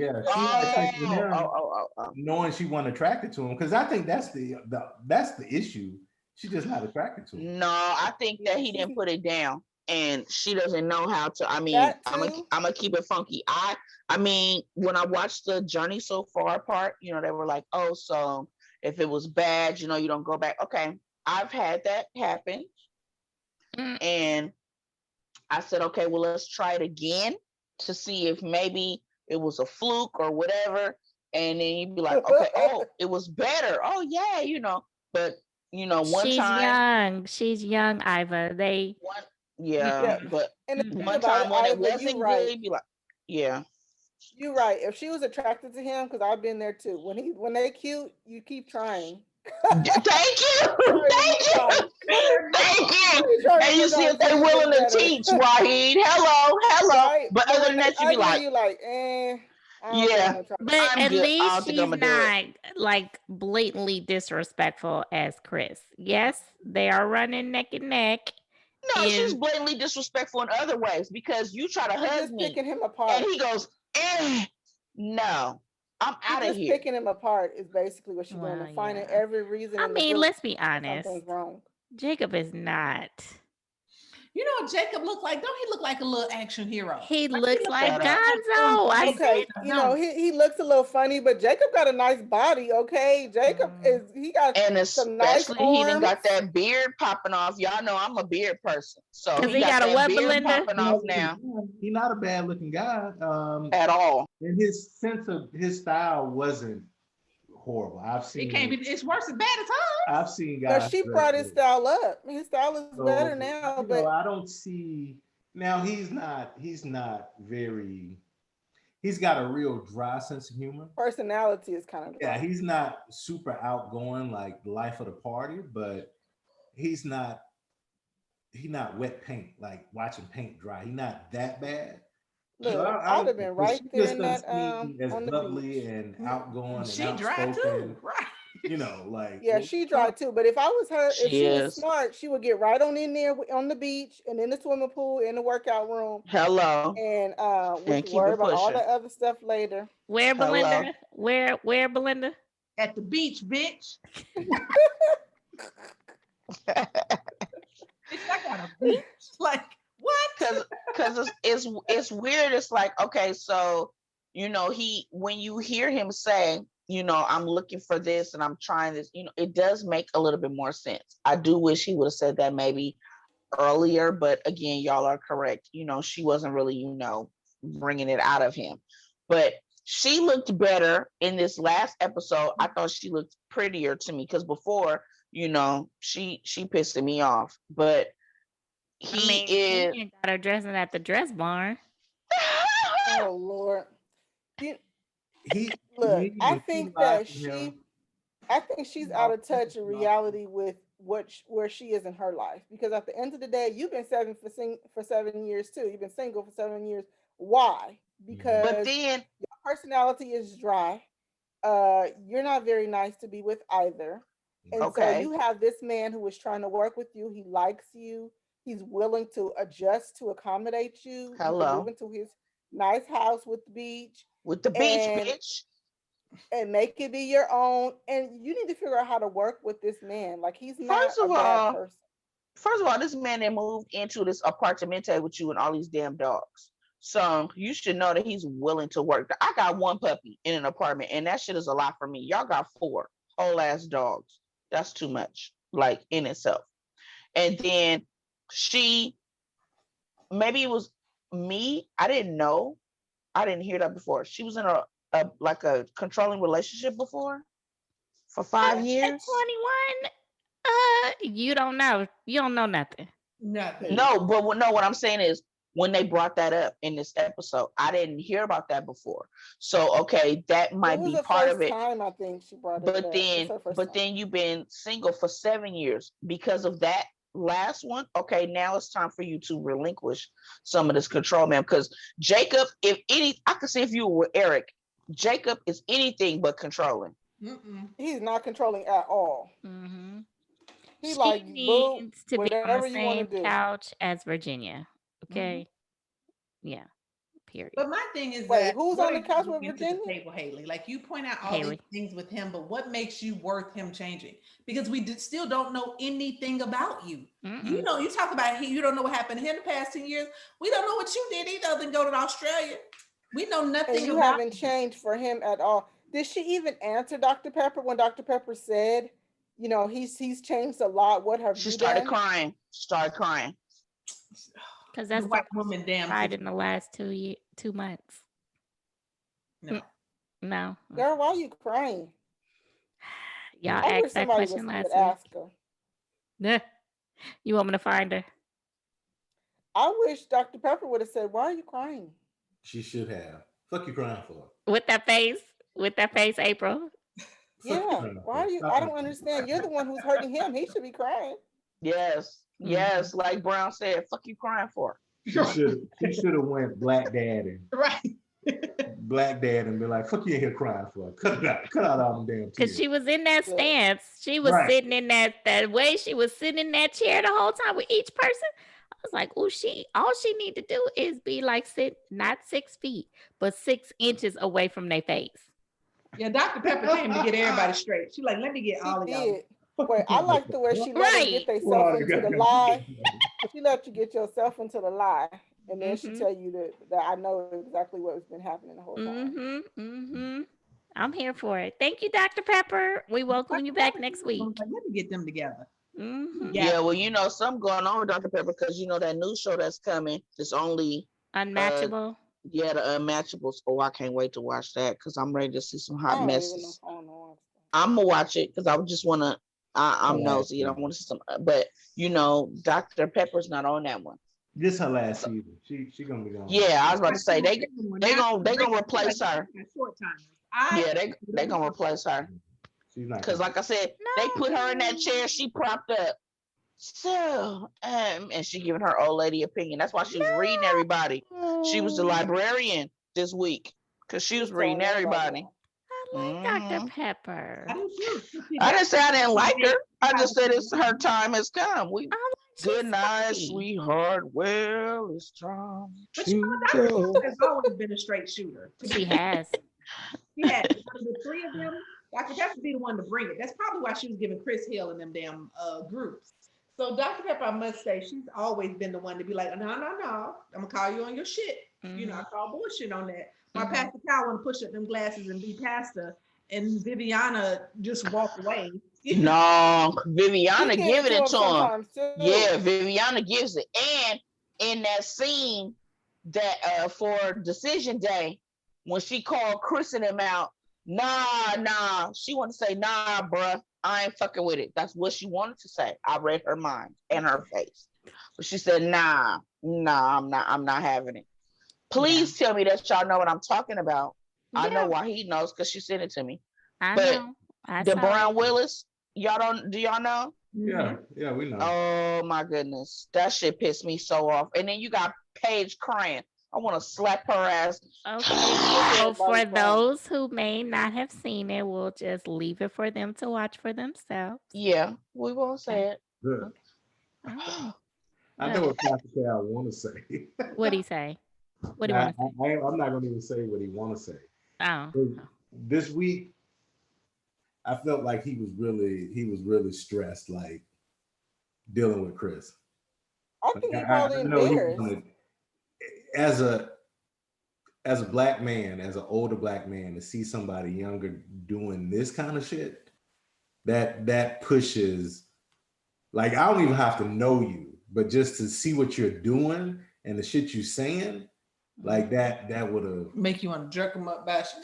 knowing she wasn't attracted to him, because I think that's the issue. She's just not attracted to him. No, I think that he didn't put it down, and she doesn't know how to. I mean, I'm gonna keep it funky. I mean, when I watched the Journey So Far part, they were like, oh, so if it was bad, you don't go back. Okay, I've had that happen, and I said, okay, well, let's try it again to see if maybe it was a fluke or whatever. And then you'd be like, okay, oh, it was better. Oh yeah, But one She's time, young. She's young, Iva. one, yeah, Yeah. but And the thing one about it, time when it Iva, you're wasn't right. good, you'd be like, yeah. You're right. If she was attracted to him, because I've been there too. When they cute, you keep trying. Thank you, thank you, thank you. You try And one more you see time if they until you willing get to better. teach, Wahid. Hello, hello. Right? But But other when than they that, you'd be ugly, like, you like, I don't think I'm yeah, gonna try. But I'm at good. I least don't think I'm she's gonna do it. not like blatantly disrespectful as Chris. Yes, they are running neck and neck. No, she's And blatantly disrespectful in other ways because you try to You're hug just me picking him and apart. he goes, no, I'm You're out of just here. picking him apart is basically what she's doing, well, and finding yeah. every reason I in the mean, book let's be that honest. something's wrong. Jacob is not. You know what Jacob look like? Don't he look like a little action hero? He Like, looks like Shut up. Gonzo. I Okay, said he looks a little funny, but Jacob got a nice body. Okay, Jacob he got And some nice especially he didn't arms. got that beard popping off. Y'all know I'm a beard person. So because he he got got a that what, beard Belinda? popping off now He's not a bad looking guy. at all. And his sense of his style wasn't horrible. It can't be. It's worse than bad as her. I've seen No, guys she dress brought his good. style up. His style is better So now, but I don't see now he's not very he's got a real dry sense of humor. personality is kind of Yeah, dry. he's not super outgoing like the life of the party, but he's not wet paint, like watching paint dry. He's not that bad. So Look, I I'd don't have know. been But right she there just in doesn't that seem as on the bubbly beach. and outgoing and She dry outspoken. too, right? Like Yeah, she dry too. But if I was her, if She she was is. smart, she would get right on in there on the beach and in the swimming pool in the workout room, Hello. and we And could keep worry it about all the pushing. other stuff later. Where, Hello. Belinda? Where, Belinda? At the beach, bitch. Bitch, I got a beach. Like what? Because it's weird. It's like, okay, so when you hear him say, I'm looking for this and I'm trying this, it does make a little bit more sense. I do wish he would have said that maybe earlier, but again, y'all are correct. She wasn't really, bringing it out of him. But she looked better in this last episode. I thought she looked prettier to me because before, she pissing me off. But I he mean, is. Ken got her dressing at the dress barn. Oh Lord, you, he look, me I when she think lied that to him, I think she's out of touch in reality with where she is in her life. Because at the end of the day, you've been for 7 years too. You've been single for 7 years. Why? Mhm. But Because then, your personality is dry. You're not very nice to be with either. And Mhm. so okay, you have this man who is trying to work with you. He likes you. He's willing to adjust to accommodate you. You can move hello, into his nice house with the beach with the beach, and bitch. make it be your own. And you need to figure out how to work with this man. Like he's not First a of bad all, person. this man that moved into this apartamente with you and all these damn dogs. So you should know that he's willing to work. I got one puppy in an apartment, and that shit is a lot for me. Y'all got four whole ass dogs. That's too much, like in itself. And then she, maybe it was me. I didn't know. I didn't hear that before. She was in a like a controlling relationship before for 5 years. At 21, you don't know. You don't know nothing. Nothing. No, but no, what I'm saying is when they brought that up in this episode, I didn't hear about that before. So okay, that It might was be the part of first it. time I think she brought it But up. It's then, her first but time. then you've been single for 7 years because of that last one. Okay, now it's time for you to relinquish some of this control, man. Because Jacob, I could see if you were Eric, Jacob is anything but controlling. He's not controlling at all. Mm-hmm. He She like, boo, needs to be on whatever the you want to same do. couch as Virginia. Okay. Yeah. Period. But my thing is Wait, that who's what on are the you couch with bringing to the Virginia? table, Haley? Like you point out all Haley. these things with him, but what makes you worth him changing? Because we still don't know anything about you. You know, you talk about you don't know what happened to him the past 10 years. We don't know what you did either other than go to Australia. We know And nothing you about haven't you. changed for him at all. Did she even answer Dr. Pepper when Dr. Pepper said, he's changed a lot? What have She you started done? crying. Started crying. Because The that's white the woman damn right in the last 2 months. No. No. Girl, why are you crying? Y'all I wish asked that somebody question would last week. ask her. Nah. You want me to find her? I wish Dr. Pepper would have said, "Why are you crying?" She should have. Fuck you crying for? With that face? With that face, April? Fuck you Yeah. crying Why for? are you? Stop I that. don't understand. You're the one who's hurting him. He should be crying. Yes, yes, like Brown said, fuck you crying for. She should have went black dad and be like, fuck you in here crying for. Cut out all them damn Because tears. she was in that Yeah. stance. She was Right. sitting in that way. She was sitting in that chair the whole time with each person. I was like, oh, all she need to do is be like not 6 feet, but 6 inches away from their face. Yeah, Dr. Pepper came to get everybody straight. She like, let me get She all of y'all. did. Wait, I like the way she let them get Right. themselves into the lie. She let you get yourself into the lie, and then she tell you that I know exactly what has been happening the whole time. I'm here for it. Thank you, Dr. Pepper. We welcome you back next week. Like, let me get them together. Yeah, well, you know, something going on with Dr. Pepper because you know that new show that's coming. It's only Unmatchable. Yeah, the Unmatchables. Oh, I can't wait to watch that because I'm ready to see some I hot don't even know messes. if I wanna watch that. I'm gonna watch it because I just wanna. I'm nosy. I want to see some, but you know, Dr. Pepper's not on that one. This her last season. She gonna be gone. Yeah, I was about to say they gonna replace her. Short timers. Yeah, they gonna replace her. She's not. Because like I said, they put her in that chair. She propped up. So, and she giving her old lady opinion. That's why she was reading everybody. She was the librarian this week because she was reading everybody. I like Dr. Pepper. I do too. I didn't say I didn't like her. I just said it's her time has come. Good night, funny. sweetheart. Well, it's time But you know, Dr. Pepper has always been a straight shooter. She has. Yeah, the three of them, Dr. Pepper be the one to bring it. That's probably why she was giving Chris Hill and them damn groups. So Dr. Pepper, I must say, she's always been the one to be like, no, I'm gonna call you on your shit. You know, I call bullshit on that. My Pastor Cow want to push up them glasses and be pastor, and Viviana just walk away. No, Viviana giving it to him. Too. Yeah, Viviana gives it. And in that scene that for decision day, when she called Chris and him out, nah, she wanted to say, nah, bruh, I ain't fucking with it. That's what she wanted to say. I read her mind and her face. But she said, nah, I'm not having it. Please tell me that y'all know what I'm talking about. Yeah. I know why he knows because she sent it to me. I know. The Brown Willis, do y'all know? Yeah, we know. Oh my goodness. That shit pissed me so off. And then you got Paige crying. I want to slap her ass. Okay. So for those who may not have seen it, we'll just leave it for them to watch for themselves. Yeah, we won't say it. Good. Okay. I know what Pastor Cal want to say. What'd he say? What do you want to say? I'm not going to even say what he want to say. Oh. This week, I felt like he was really stressed, like dealing with Chris. I think he probably embarrassed. As a black man, as an older black man, to see somebody younger doing this kind of shit, that pushes. Like, I don't even have to know you, but just to see what you're doing and the shit you're saying, like that would have make you want to jerk him up, bash him.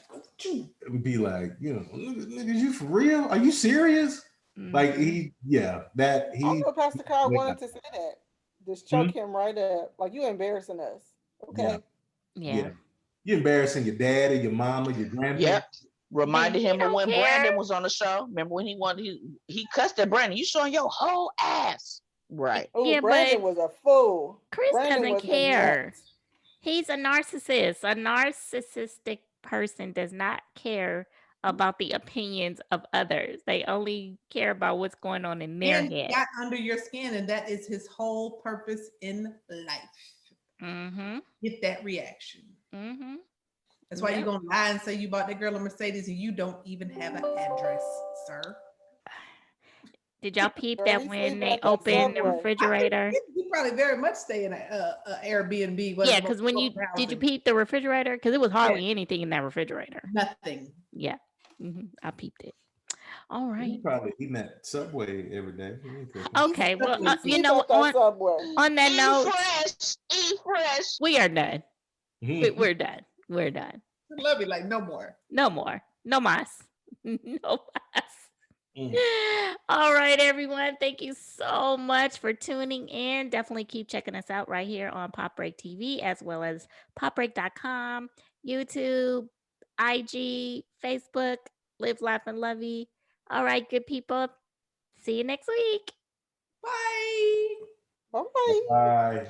It would be like, you know, nigga, you for real? Are you serious? Like I know Pastor Kyle wanted to say that. Just choke him right up. Like, you embarrassing us. Okay. Yeah. You embarrassing your daddy, your mama, your grandparents. Yep. Reminded him of when Brandon was on the show. Remember when he cussed at Brandon? You showing your whole ass. Right. Oh, yeah, Brandon was a fool. Chris Brandon doesn't care. He's a narcissist. A narcissistic person does not care about the opinions of others. They only care about what's going on in their head. Got under your skin, and that is his whole purpose in life. Get that reaction. That's why you're gonna lie and say you bought that girl a Mercedes and you don't even have an address, sir. Did y'all peep that when they opened the refrigerator? You probably very much stay in an Airbnb. Yeah, because did you peep the refrigerator? Because it was hardly anything in that refrigerator. Nothing. Yeah, I peeped it. All He right. probably eating that Subway every day. He ain't cooking. Okay. Well, He you sleep know, at that Subway. on that Eat note, fresh. Eat fresh. we are done. We're done. We're done. Love you like no more. No more. No mas. No mas. Mm. All right, everyone. Thank you so much for tuning in. Definitely keep checking us out right here on Pop Break TV, as well as popbreak.com, YouTube, IG, Facebook, Live, Laugh, and Lovey. All right, good people. See you next week. Bye. Bye. Bye.